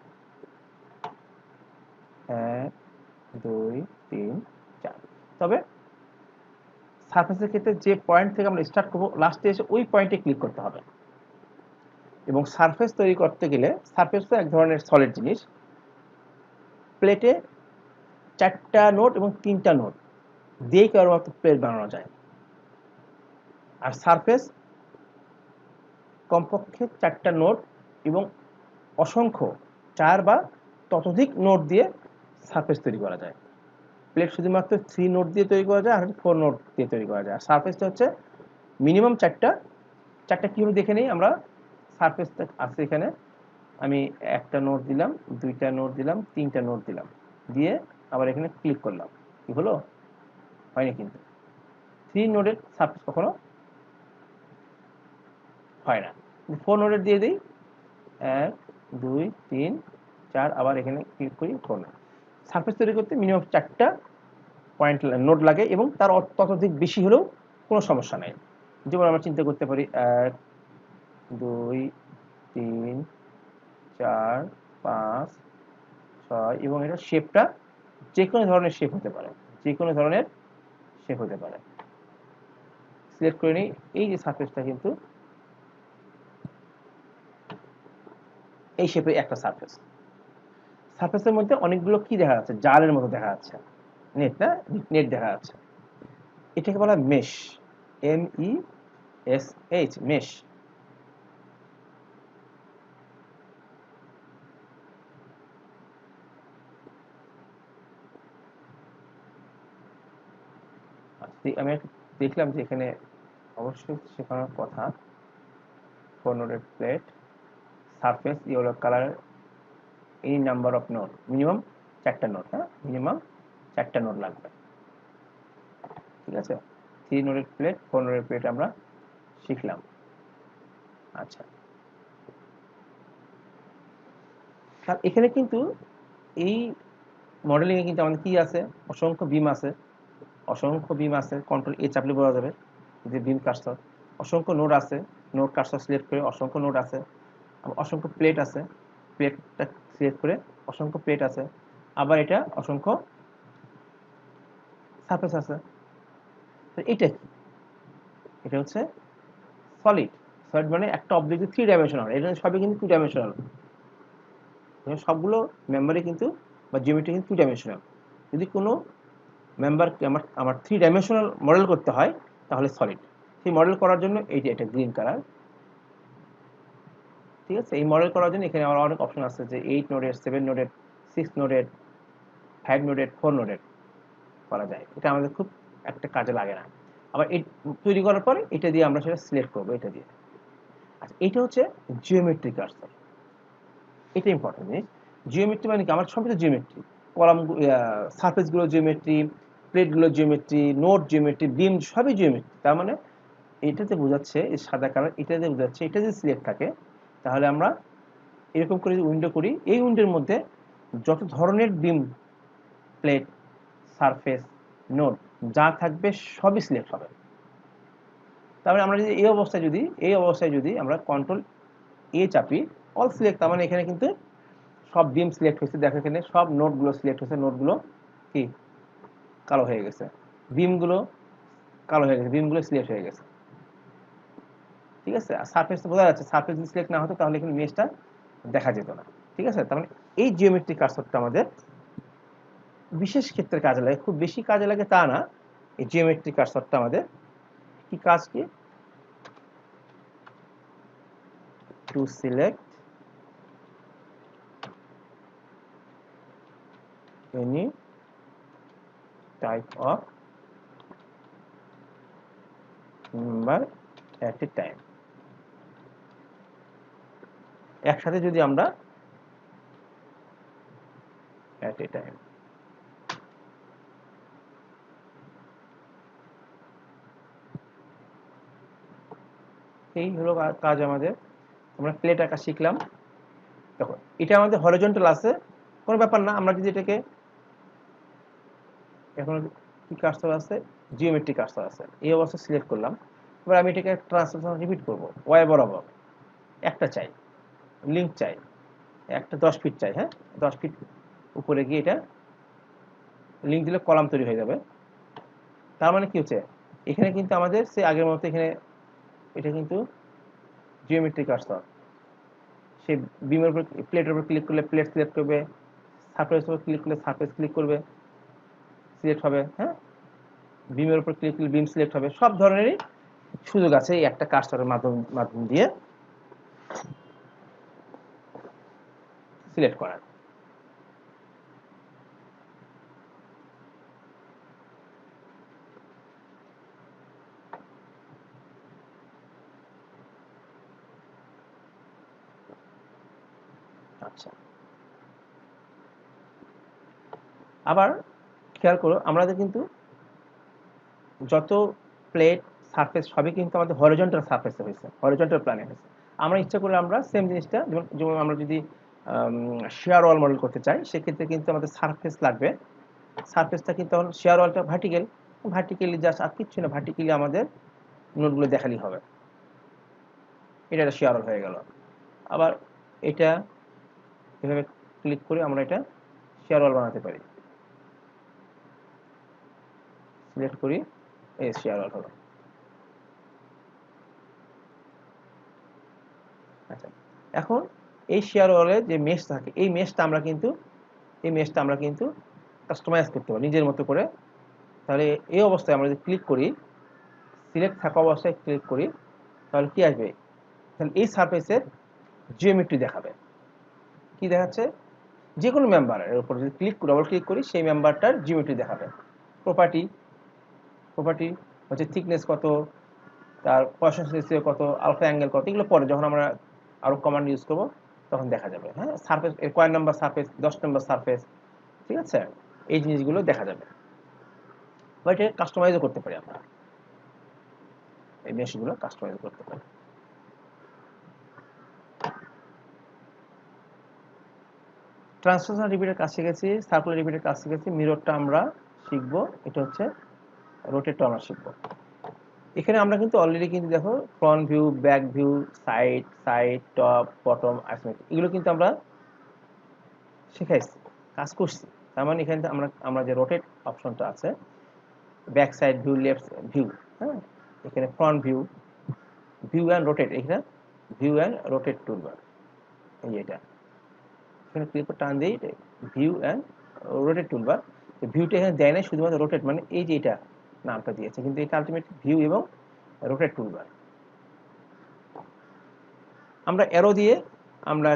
1 2 3 4। তবে সারফেসের ক্ষেত্রে যে পয়েন্ট থেকে আমরা স্টার্ট করব লাস্টে এসে ওই পয়েন্টে ক্লিক করতে হবে। এবং সারফেস তৈরি করতে গেলে সারফেস তো এক ধরনের সলিড জিনিস, প্লেটে 4টা নোড এবং 3টা নোড দিয়েই কেবলমাত্র প্লেট বানানো যায়। আর সারফেস কমপক্ষে 4টা নোড এবং অসংখ্য 4 বা ততোধিক নোড দিয়ে সারফেস তৈরি করা যায়। প্লেট শুধুমাত্র 3 নোড দিয়ে তৈরি করা যায় আর 4 নোড দিয়ে তৈরি করা যায়। আর সারফেসটা হচ্ছে মিনিমাম 4টা কীভাবে দেখে নিই আমরা। সারফেসটা আছে এখানে, আমি 1টা নোড দিলাম, 2টা নোড দিলাম, 3টা নোড দিলাম, দিয়ে আবার এখানে ক্লিক করলাম। কি হলো? হয়নি কিন্তু। 3 নোডের সারফেস কখনো হয় না। 4 নোডের দিয়ে দিই, 1 2 3 4, আবার এখানে ক্লিক করি 4 নোড। সারফেস তৈরি করতে মিনিমাম 4টা পয়েন্ট নোড লাগে এবং তার ততোধিক বেশি হলেও কোনো সমস্যা নাই। যেমন আমরা চিন্তা করতে পারি 1 2 3 4 5 6, এবং এটা শেপটা যে কোনো ধরনের শেপ হতে পারে, যে কোনো ধরনের শেপ হতে পারে। সিলেক্ট করে নিই। এই যে সারফেসটা কিন্তু এই শেপে একটা সারফেস। সারফেসের মধ্যে অনেকগুলো কি দেখা যাচ্ছে? জালের মতো দেখা যাচ্ছে, নেট না, নেট দেখা যাচ্ছে। এটাকে বলা মেশ, MESH, মেশ। আমি দেখলাম যে এখানে অবশ্যই শেখানোর কথা 4 নোডের প্লেট, সারফেস ইয়েলো কালার, এই নাম্বার অফ নোড, মিনিমাম 4টা নোড। হ্যাঁ, মিনিমাম 4টা নোড লাগবে। ঠিক আছে, 3 নোডের প্লেট, 4 নোডের প্লেট আমরা শিখলাম। আচ্ছা, তার এখানে কিন্তু এই মডেলিংয়ে কিন্তু আমাদের কি আছে? অসংখ্য বিম আছে, অসংখ্য বিম আছে। কন্ট্রোল এ চাপলে বোঝা যাবে যে বিম কার্সর। অসংখ্য নোড আছে, নোড কার্সর সিলেক্ট করে অসংখ্য নোড আছে। অসংখ্য প্লেট আছে, প্লেটটা সিলেক্ট করে অসংখ্য প্লেট আছে। আবার এটা অসংখ্য সারফেস আছে। তো এটা কি? এটা হচ্ছে সলিড। সলিড মানে একটা অবজেক্ট 3 ডাইমেনশনাল, এটা সবই কিন্তু 2 ডাইমেনশনাল। সবগুলো মেম্বারে কিন্তু বা জিওমেট্রি কিন্তু 2 ডাইমেনশনাল। যদি কোনো মেম্বারকে আমার 3 ডাইমেনশনাল মডেল করতে হয় তাহলে সলিড। সেই মডেল করার জন্য এইটা, এটা গ্রিন কালার। ঠিক আছে, এই মডেল করার জন্য এখানে আমার অনেক অপশন আছে, যে 8 নোডের, 7 নোডের, 6 নোডের, 5 নোডের, 4 নোডের করা যায়। এটা আমাদের খুব একটা কাজে লাগে না। আবার এই তৈরি করার পরে এটা দিয়ে আমরা সেটা সিলেক্ট করবো, এটা দিয়ে। আচ্ছা, এটা হচ্ছে জিওমেট্রি কার্সর। এটা ইম্পর্টেন্ট জিনিস। জিওমেট্রি মানে কি? আমার সবই তো জিওমেট্রি, কলাম, সারফেসগুলো জিওমেট্রি, প্লেটগুলো জিওমেট্রি, নোড জিওমেট্রি, বিম সবই জিওমেট্রি। তার মানে এটাতে বোঝাচ্ছে, এই সাদা কালার এটাতে বোঝাচ্ছে, এটা যদি সিলেক্ট থাকে তাহলে আমরা এরকম করে উইন্ডো করি, এই উইন্ডোর মধ্যে যত ধরনের বিম, প্লেট, সারফেস, নোড যা থাকবে সবই সিলেক্ট হবে। তারপরে আমরা যদি এই অবস্থায় যদি আমরা কন্ট্রোল এ চাপি, অল সিলেক্ট, তার মানে এখানে কিন্তু সব বিম সিলেক্ট হয়েছে। দেখো এখানে সব নোডগুলো সিলেক্ট হয়েছে, নোডগুলো কি কালো হয়ে গেছে, বিমগুলো কালো হয়ে গেছে, বিমগুলো সিলেক্ট হয়ে গেছে। ঠিক আছে, আর সারফেস বোঝা যাচ্ছে। সারফেস যদি সিলেক্ট না হতো তাহলে এখানে মেশটা দেখা যেত না। ঠিক আছে, তার মানে এই জিওমেট্রিক কার্সরটা আমাদের বিশেষ ক্ষেত্রে কাজে লাগে, খুব বেশি কাজে লাগে তা না। এই জিওমেট্রিক কার্সরটা আমাদের কি কাজ? কি to select any type of member at a time। একসাথে যদি আমরা at a time, এই হলো কাজ আমাদের। আমরা প্লেট আঁকা শিখলাম। দেখো এটা আমাদের হরিজন্টাল আছে, কোনো ব্যাপার না। আমরা যদি এটাকে এখন কি কার্সর আছে, জিওমেট্রিক কার্সর আছে, এই অবস্থায় সিলেক্ট করলাম। এবার আমি এটাকে ট্রান্সলেশন রিপিট করব, ওয়াই বরাবর একটা চাই। লিঙ্ক চাই, একটা 10 ফিট চাই, হ্যাঁ 10 ফিট উপরে গিয়ে এটা লিঙ্ক দিলে কলাম তৈরি হয়ে যাবে। তার মানে কি হচ্ছে, এখানে কিন্তু আমাদের সে আগের মতো এখানে এটা কিন্তু জিওমেট্রিক কার্সর, সেই বিমের উপর প্লেটের উপর ক্লিক করলে প্লেট সিলেক্ট করবে, সারফেসের উপর ক্লিক করলে সারফেস ক্লিক করবে, সিলেক্ট হবে, হ্যাঁ বিমের উপর ক্লিক করলে বিম সিলেক্ট হবে। সব ধরনেরই সুযোগ আছে এই একটা কার্সরের মাধ্যম দিয়ে সিলেক্ট করার। আচ্ছা, আবার খেয়াল করো আমাদের কিন্তু যত প্লেট সারফেস সবই কিন্তু আমাদের হরিজন্টাল সারফেসে হয়েছে, হরিজন্টাল প্ল্যানে হয়েছে। আমরা ইচ্ছা করলে আমরা সেম জিনিসটা যেমন আমরা যদি শেয়ার ওয়াল মডেল করতে চাই, সেক্ষেত্রে কিন্তু আমাদের সারফেস লাগবে। সারফেসটা কিন্তু তখন শেয়ার ওয়ালটা ভার্টিক্যালি জাস্ট আর কিচ্ছু না, ভার্টিক্যালি আমাদের নোটগুলো দেখালেই হবে, এটা একটা শেয়ার ওয়াল হয়ে গেল। আবার এটা এভাবে ক্লিক করে আমরা এটা শেয়ার ওয়াল বানাতে পারি, সিলেক্ট করি, এই শেয়ার ওয়াল হলো। আচ্ছা, এখন এই শেয়ার ওয়ালের যে মেশ থাকে, এই মেশটা আমরা কিন্তু কাস্টমাইজ করতে পারি নিজের মতো করে। তাহলে এই অবস্থায় আমরা যদি ক্লিক করি, সিলেক্ট থাকা অবস্থায় ক্লিক করি, তাহলে কি আসবে, তাহলে এই সারফেসের জিওমেট্রি দেখাবে। কি দেখাচ্ছে, যে কোনো মেম্বারের উপর যদি ডবল ক্লিক করি, সেই মেম্বারটার জিওমেট্রি দেখাবে। প্রপার্টি হচ্ছে থিকনেস কত, তার পয়সা কত, আলফা অ্যাঙ্গেল কত, এগুলো পরে যখন আমরা আরো কমান্ড ইউজ করবো তখন দেখা যাবে। হ্যাঁ, সারফেস কয় নাম্বার সারফেস, 10 নম্বর সারফেস, ঠিক আছে, এই জিনিসগুলো দেখা যাবে। বা এটা কাস্টমাইজও করতে পারি আমরা, এই মেশগুলো কাস্টমাইজ করতে পারি। ট্রান্সলেশন রিপিটের কাজ শিখেছি, সার্কুলার রিপিটের কাজ শিখেছি, মিররটা আমরা শিখবো, এটা হচ্ছে রোটেটটা আমরা শিখবো। এখানে আমরা কিন্তু অলরেডি কিন্তু দেখো front view, back view, side, top, bottom, isometric, এগুলো কিন্তু আমরা শিখাইছি, কাজ করছি। তার মানে এখানে আমরা যে রোটেট অপশনটা আছে, back side view, left view, হ্যাঁ এখানে front view, view and rotate, এখানে ভিউ অ্যান্ড রোটেট টুলবার, এই এটা এখানে ক্লিক করে টান দিই ভিউ অ্যান্ড রোটেট টুলবার। ভিউটা এখানে দেয় না, শুধুমাত্র রোটেট, মানে এই যে এটা নামটা দিয়েছে, কিন্তু এটা আলটিমেট ভিউ এবং রোটেট টুলবার। আমরা অ্যারো দিয়ে, আমরা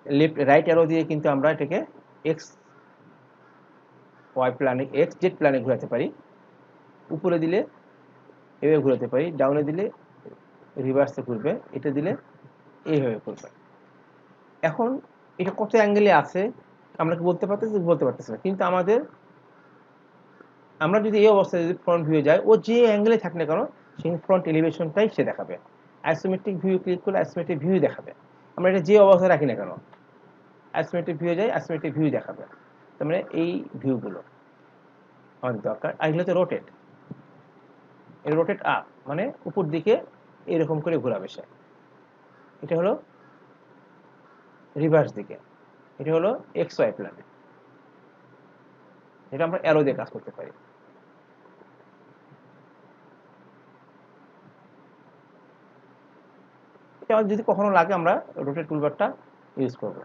লেফট রাইট অ্যারো দিয়ে কিন্তু আমরা এটাকে এক্স ওয়াই প্ল্যানে, এক্স জেড প্ল্যানে ঘোরাতে পারি। উপরে দিলে এভাবে ঘোরাতে পারি, ডাউনে দিলে রিভার্সে ঘুরবে, এটা দিলে এইভাবে ঘুরবে। এখন এটা কত অ্যাঙ্গেলে আছে আমরা কি বলতে পারতেছি না, কিন্তু আমরা যদি এই অবস্থায় যদি ফ্রন্ট ভিউ যায়, ও যে অ্যাঙ্গেলে থাকে না কেন সেই ফ্রন্ট এলিভেশনটাই সে দেখাবে। আইসোমেট্রিক ভিউ ক্লিক করলে আইসোমেট্রিক ভিউ দেখাবে। আমরা এটা যে অবস্থায় রাখি না কেন, আইসোমেট্রিক ভিউ যায়, আইসোমেট্রিক ভিউ দেখাবে। তার মানে এই ভিউগুলো আমাদের দরকার। আর এগুলো হচ্ছে রোটেট, এর রোটেট আপ মানে উপর দিকে এরকম করে ঘোরাবে সে। এটা হলো রিভার্স দিকে, এটা হলো এক্স ওয়াই প্ল্যানে, এটা আমরা অ্যারো দিয়ে কাজ করতে পারি। এটা যদি কখনো লাগে আমরা রোটেট টুলবারটা ইউজ করবো।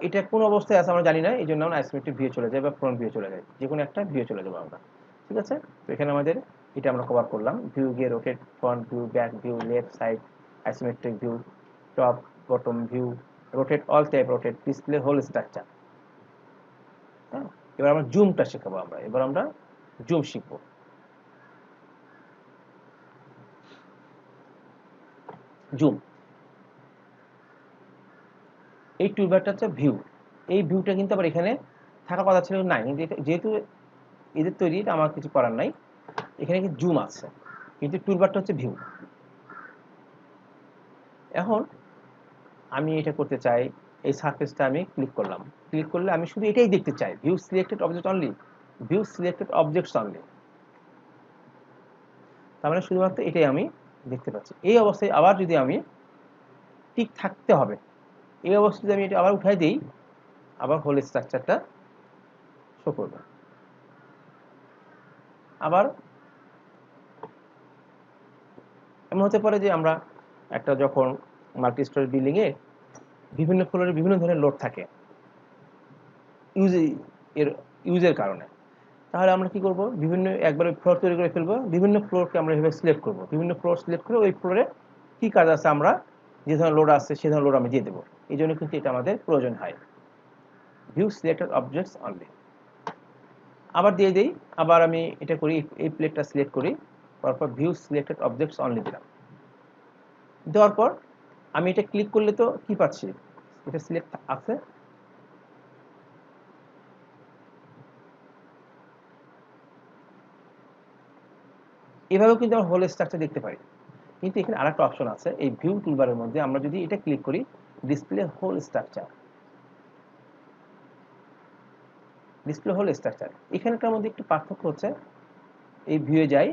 এটা কোন অবস্থায় আছে আমরা জানি না, এই জন্য আমরা আইসোমেট্রিক ভিউ চলে যায় বা ফ্রন্ট ভিউ চলে যায়, যে কোনো একটা ভিউ চলে যাবো আমরা, ঠিক আছে। তো এখানে আমাদের এটা আমরা কভার করলাম, ভিউ গিয়ে rotate, front view, back view, left side, isometric view, top bottom view, rotate all type, rotate display whole structure. হ্যাঁ, এবার আমরা জুমটা শেখাবো, এবার আমরা জুম শিখবো। জুম, এই টুলবারটা হচ্ছে ভিউ, এই ভিউটা কিন্তু আবার এখানে থাকার কথা ছিল নাই, কিন্তু যেহেতু এদের তৈরি, এটা আমার কিছু করার নাই, এখানে কি জুম আছে, কিন্তু টুলবারটা হচ্ছে ভিউ। এখন আমি এটা করতে চাই, এই সারফেসটা আমি ক্লিক করলাম, ক্লিক করলে আমি শুধু এটাই দেখতে চাই, view selected object only, view selected objects only, তার মানে শুধুমাত্র এটাই আমি দেখতে পাচ্ছি। এই অবস্থায় আবার যদি আমি টিক থাকতে হবে, এই অবস্থায় আমি এটা আবার উঠাই দিই, আবার হোল স্ট্রাকচারটা শো করবে। আবার এমন হতে পারে যে আমরা একটা যখন মাল্টি স্টোরি বিল্ডিংয়ে বিভিন্ন ফ্লোরে বিভিন্ন ধরনের লোড থাকে ইউজের কারণে, তাহলে আমরা কি করব, বিভিন্ন একবারে ফ্লোর তৈরি করে ফেলবো, বিভিন্ন ফ্লোরকে আমরা এভাবে সিলেক্ট করব, বিভিন্ন ফ্লোর সিলেক্ট করে ওই ফ্লোরে কি কাজ আছে আমরা যে ধরনের লোড আছে সে ধরনের লোড আমরা দিয়ে দেবো। এই জন্য কিন্তু এটা আমাদের প্রয়োজন হয়। ভিউ সিলেক্টেড অবজেক্টস অনলি, আবার দিয়ে দিই, আবার আমি এটা করি, এই প্লেটটা সিলেক্ট করি, তারপর ভিউ সিলেক্টেড অবজেক্টস অনলি দিলাম। দেওয়ার পর আমি এটা ক্লিক করলে তো কি পাচ্ছি, এটা সিলেক্ট আছে, এভাবেও কিন্তু আমরা হোল স্ট্রাকচার দেখতে পারি। কিন্তু এখানে আরেকটা অপশন আছে, এই ভিউ টুলবারের মধ্যে আমরা যদি এটা ক্লিক করি, display whole structure, display whole structure, এখানকার মধ্যে একটু পার্থক্য হচ্ছে, এই ভিউয়ে যাই,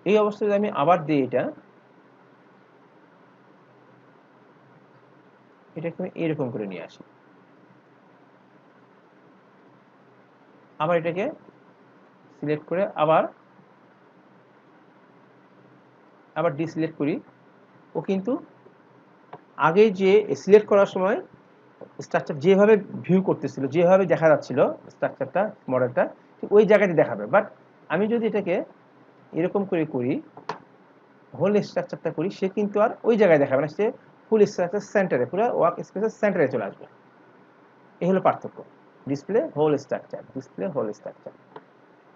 এই অবস্থায় আমি আবার দিই এটাকে আমি এরকম করে নিয়ে আসি, আবার এটাকে সিলেক্ট করে আবার ডিসিলেক্ট করি, ও কিন্তু আগে যে সিলেক্ট করার সময় স্ট্রাকচার যেভাবে ভিউ করতেছিল, যেভাবে দেখা যাচ্ছিল স্ট্রাকচারটা, মডেলটা ঠিক ওই জায়গাতে দেখাবে। বাট আমি যদি এটাকে এরকম করে করি, হোল স্ট্রাকচারটা করি, সে কিন্তু আর ওই জায়গায় দেখাবে না, সে ফুল স্ট্রাকচার সেন্টারে, পুরো ওয়ার্ক স্পেসের সেন্টারে চলে আসবে। এই হলো পার্থক্য, display whole structure, display whole structure,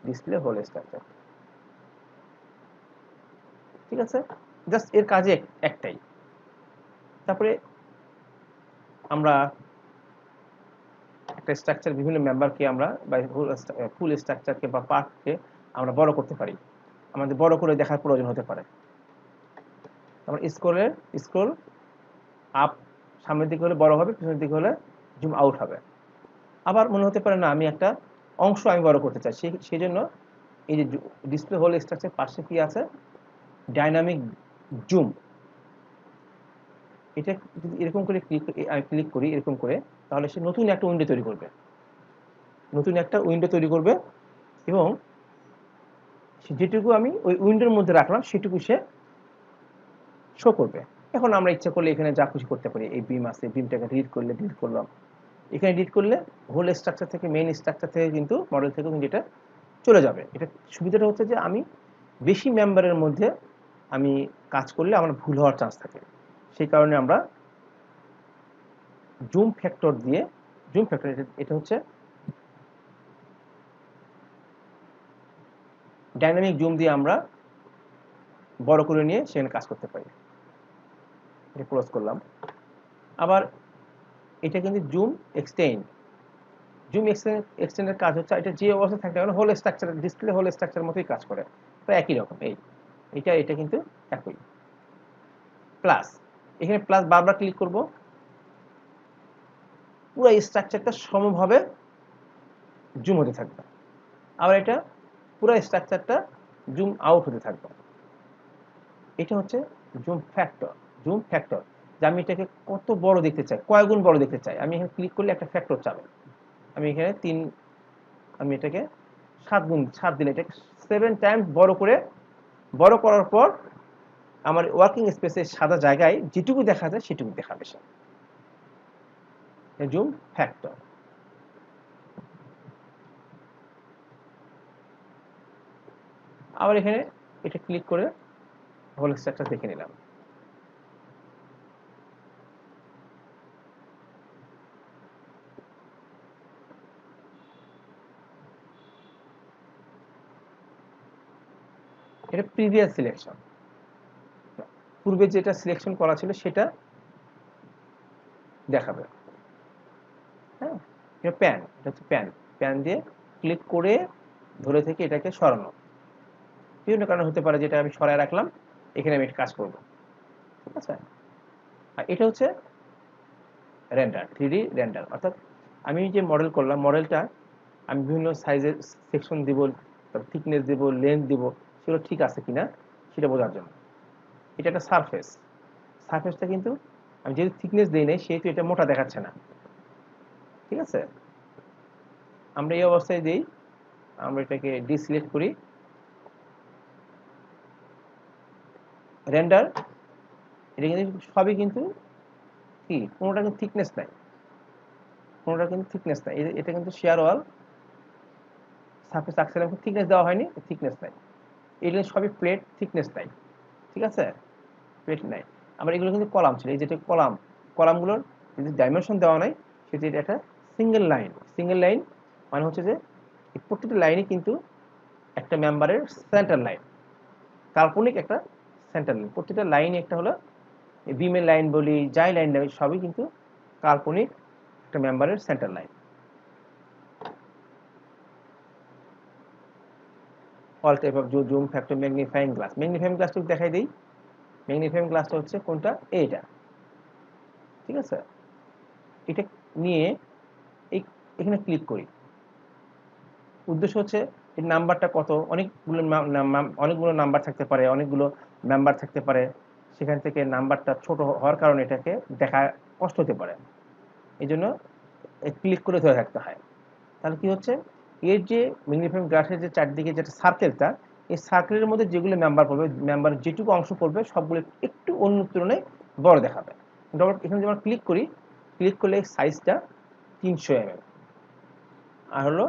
display whole structure. ঠিক আছে, জাস্ট এর কাজে একটাই। তারপরে আমরা একটা স্ট্রাকচার বিভিন্ন মেম্বারকে আমরা বা ফুল স্ট্রাকচারকে বা পার্টকে আমরা বড় করতে পারি, আমাদের বড় করে দেখার প্রয়োজন হতে পারে। আমরা স্ক্রল আপ, সামনের দিকে হলে বড় হবে, পিছনের দিকে হলে জুম আউট হবে। আবার মনে হতে পারে না আমি একটা অংশ আমি বড় করতে চাই, সেই জন্য এই যে ডিসপ্লে হোল স্ট্রাকচার পাশে কি আছে, ডাইনামিক জুম, এটা যদি এরকম করে ক্লিক করি এরকম করে, তাহলে সে নতুন একটা উইন্ডো তৈরি করবে, নতুন একটা উইন্ডো তৈরি করবে, এবং যেটুকু আমি ওই উইন্ডোর মধ্যে রাখলাম সেটুকু সে শো করবে। এখন আমরা ইচ্ছা করলে এখানে যা খুশি করতে পারি, এই বিম আছে, বিমটাকে ডিলিট করলে ডিলিট করলাম, এখানে ডিলিট করলে হোল স্ট্রাকচার থেকে, মেইন স্ট্রাকচার থেকে কিন্তু মডেল থেকে কিন্তু এটা চলে যাবে। এটা সুবিধাটা হচ্ছে যে আমি বেশি মেম্বারের মধ্যে আমি কাজ করলে আমার ভুল হওয়ার চান্স থাকে, সেই কারণে আমরা জুম ফ্যাক্টর দিয়ে, জুম ফ্যাক্টর এটা হচ্ছে ডাইনামিক জুম দিয়ে আমরা বড় করে নিয়ে সেখানে কাজ করতে পারি। এটা ক্লোজ করলাম। আবার এটা কিন্তু জুম এক্সটেন্ড, জুম এক্সটেন্ডের কাজ হচ্ছে এটা যে অবস্থা থাকে না whole structure, display whole structure মতোই কাজ করে, প্রায় একই রকম। এটা কিন্তু একই। প্লাস, এখানে প্লাস বারবার ক্লিক করব, পুরো স্ট্রাকচারটা সমভাবে জুম হতে থাকবে। আবার এটা পুরো স্ট্রাকচারটা জুম আউট হতে থাকবে। এটা হচ্ছে জুম ফ্যাক্টর। জুম ফ্যাক্টর যে আমি এটাকে কত বড় দেখতে চাই, কয় গুণ বড় দেখতে চাই, আমি এখানে ক্লিক করলে একটা ফ্যাক্টর চাবে। আমি এখানে 3, আমি এটাকে 7 দিলে এটাকে 7 টাইমস বড় করার পর আমার ওয়ার্কিং স্পেসের সাদা জায়গায় যেটুকু দেখা যায় সেটুকু দেখাবে সে, জুম ফ্যাক্টর। আবার এখানে এটা ক্লিক করে হোল স্ট্রাকচার দেখে নিলাম। এটা প্রিভিয়াস সিলেকশন, পূর্বে যেটা সিলেকশন করা ছিল সেটা দেখাবে। হ্যাঁ, এটা প্যান, এটা হচ্ছে প্যান দিয়ে ক্লিক করে ধরে থেকে এটাকে সরানো, বিভিন্ন কারণে হতে পারে যেটা আমি সরায় রাখলাম, এখানে আমি কাজ করব। ঠিক আছে, আর এটা হচ্ছে রেন্ডার, 3D রেন্ডার, অর্থাৎ আমি যে মডেল করলাম, মডেলটা আমি বিভিন্ন সাইজের সেকশন দিব, থিকনেস দিব, লেন্থ দিব, সেগুলো ঠিক আছে কিনা সেটা বোঝার জন্য। এটা একটা সারফেস, সারফেসটা কিন্তু আমি যেহেতু থিকনেস দিই নাই সেহেতু এটা মোটা দেখাচ্ছে না, ঠিক আছে। আমরা এই অবস্থায় দিই, আমরা এটাকে ডিসিলেক্ট করি, রেন্ডার। এটা কিন্তু সবই কিন্তু কি, কোনোটা কিন্তু থিকনেস নাই, কোনোটা কিন্তু থিকনেস নাই। এটা কিন্তু শেয়ার ওয়াল সারফেস অ্যাক্সেলাম থিকনেস দেওয়া হয়নি, থিকনেস নাই। এগুলো সবই প্লেট, থিকনেস নাই, ঠিক আছে, প্লেট নাই। আবার এগুলো কিন্তু কলাম ছিল, এই যেটা কলাম, কলামগুলোর যদি ডাইমেনশন দেওয়া নাই সেটা একটা সিঙ্গেল লাইন। সিঙ্গেল লাইন মানে হচ্ছে যে প্রত্যেকটা লাইনই কিন্তু একটা মেম্বারের সেন্টার লাইন, কাল্পনিক একটা সেন্টার লাইন। প্রত্যেকটা লাইনই একটা হলো বিমের লাইন বলি, যাই লাইন বলি, সবই কিন্তু কাল্পনিক একটা মেম্বারের centre line. All type of zoom factor, magnifying glass. Magnifying গ্লাসটা দেখাই দিই। ম্যাগনিফাইং গ্লাসটা হচ্ছে কোনটা, এইটা, ঠিক আছে। এটা নিয়ে এখানে ক্লিক করি। উদ্দেশ্য হচ্ছে এই নাম্বারটা কত, অনেকগুলো নাম্বার থাকতে পারে, অনেকগুলো মেম্বার থাকতে পারে, সেখান থেকে নাম্বারটা ছোট হওয়ার কারণে এটাকে দেখা কষ্ট হতে পারে, এই জন্য ক্লিক করে ধরে রাখতে হয়। তাহলে কি হচ্ছে, এর যে ম্যাগনিফাইং গ্লাসের যে চারদিকে যেটা সার্কেলটা, এই সার্কেলের মধ্যে যেগুলো মেম্বার পড়বে, মেম্বার যেটুকু অংশ পড়বে সবগুলো একটু অন্য তুলনায় বড় দেখাবে। এখানে যখন ক্লিক করি, ক্লিক করলে সাইজটা 300 mm, আর হলো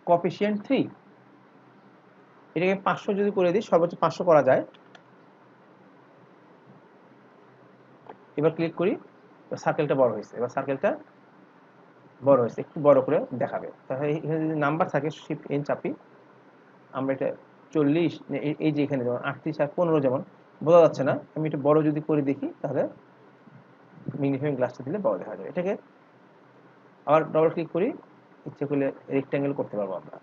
কোএফিসিয়েন্ট 3, এটাকে 500 যদি করে দিই, সর্বোচ্চ 500 করা যায়। এবার ক্লিক করি, সার্কেলটা বড় হয়েছে, এবার সার্কেলটা বড় হয়েছে, একটু বড় করে দেখাবে। তাহলে এখানে যদি নাম্বার থাকে, শিফট এন চাপি, আমরা এটা 40, এই যে এখানে যেমন 38 আর 15 যেমন বোঝা যাচ্ছে না, আমি এটা বড় যদি করে দেখি তাহলে ম্যাগনিফাইং গ্লাসটা দিলে বড় দেখা যাবে। এটাকে আবার ডবল ক্লিক করি, ইচ্ছে করলে রেক্ট্যাঙ্গেল করতে পারবো আমরা।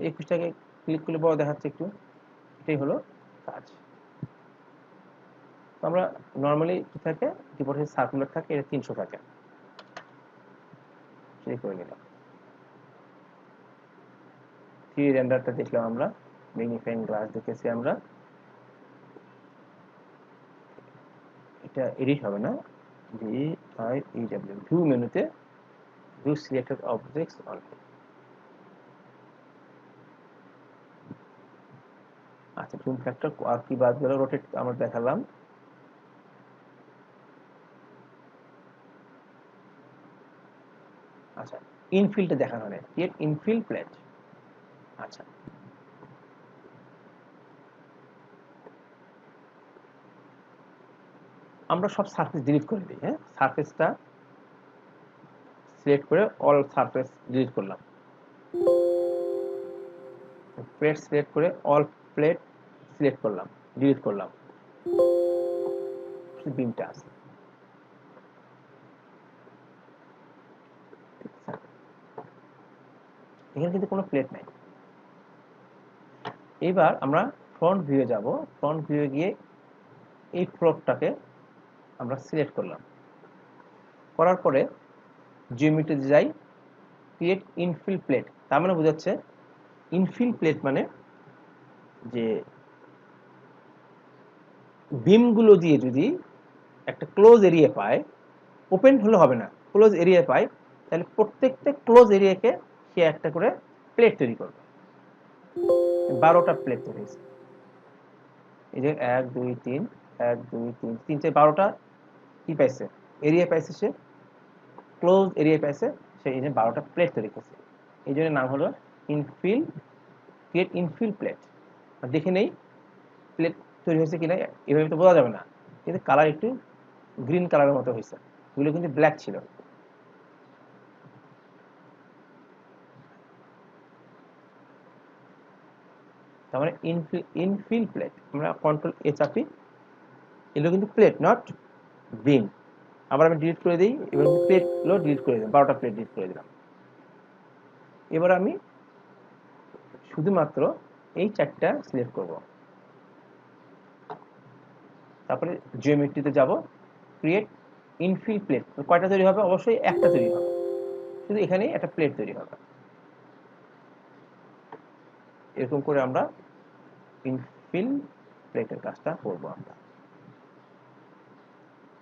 21টাকে ক্লিক করলে বড় দেখাচ্ছে একটু, এটাই হলো কাজ। তো আমরা নর্মালি কি থাকে, ডিপোর্টে সার্কুলার থাকে, এটা 300 থাকে, সেই করে নিলাম। 3 রেন্ডারটা দেখলাম আমরা, ম্যাগনিফাইং গ্লাস দেখেছি আমরা। এটা এডিট হবে না, VIEW ভিউ মেনুতে ভিউ সিলেক্টেড অবজেক্টস অনলি। আচ্ছা, জুম ফ্যাক্টর আর কি বাদ গেল, রোটেট আমরা দেখালাম। আচ্ছা, ইনফিলটা দেখানো হয়, ক্রিয়েট ইনফিল প্লেট। আচ্ছা, আমরা সব সারফেস ডিলিট করে দিই। হ্যাঁ, সারফেসটা সিলেক্ট করে অল সারফেস ডিলিট করলাম, প্লেট সিলেক্ট করে অল প্লেট সিলেক্ট করলাম, ডিলিট করলাম, বিমটা আছে। এখানে কিন্তু কোনো প্লেট নাই। এবার আমরা ফ্রন্ট ভিউয়ে যাব, ফ্রন্ট ভিউয়ে গিয়ে এই ফ্লোরটাকে আমরা সিলেক্ট করলাম, করার পরে জিওমেট্রিতে যাই, ক্রিয়েট ইনফিল প্লেট। তার মানে বোঝাচ্ছে ইনফিল প্লেট মানে যে বিমগুলো দিয়ে যদি একটা ক্লোজ এরিয়া পায়, ওপেন হলে হবে না, ক্লোজ এরিয়া পায়, তাহলে প্রত্যেকটা ক্লোজ এরিয়াকে সে একটা করে প্লেট তৈরি করবে। 12টা প্লেট তৈরি হয়েছে, এই যে 1 2 3 1 2 3 3 4 12টা কি পাইছে, এরিয়া পাইছে, সে ক্লোজ এরিয়া পাইছে, সে এই যে 12টা প্লেট তৈরি করছে। এই জন্য নাম হলো ইনফিল, ক্রিয়েট ইনফিল প্লেট। দেখে নেই প্লেট তৈরি হয়েছে কিনা, এভাবে তো বোঝা যাবে না, কিন্তু কালার একটু গ্রিন কালারের মতো হয়েছে, এগুলো কিন্তু ব্ল্যাক ছিল। তার মানে ইনফিল প্লেট, আমরা কন্ট্রোল এ চাপি, এগুলো কিন্তু প্লেট নট বিম। আবার আমি ডিলিট করে দিই, এবার প্লেটগুলো ডিলিট করে দিলাম, 12টা প্লেট ডিলিট করে দিলাম। এবার আমি শুধুমাত্র এই 4টা সিলেক্ট করব, তারপরে জিওমেট্রিতে যাব, ক্রিয়েট ইনফিল প্লেট। কয়টা তৈরি হবে, অবশ্যই একটা তৈরি হবে, শুধু এখানে একটা প্লেট তৈরি হবে। এরকম করে আমরা ইনফিল প্লেটের কাজটা করব আমরা।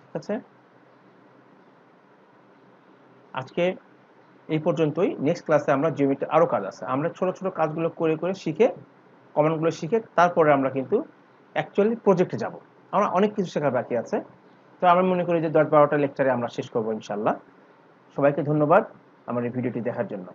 ঠিক আছে, আজকে এই পর্যন্তই। নেক্সট ক্লাসে আমরা জিওমেট্রি আরো কাজ আছে, আমরা ছোট ছোট কাজগুলো করে করে শিখে, কমান্ডগুলো শিখে তারপরে আমরা কিন্তু অ্যাকচুয়ালি প্রজেক্টে যাব। আমরা অনেক কিছু শেখার বাকি আছে। তো আমি মনে করি যে 10-12টা লেকচারে আমরা শেষ করবো ইনশাল্লাহ। সবাইকে ধন্যবাদ আমার এই ভিডিওটি দেখার জন্য।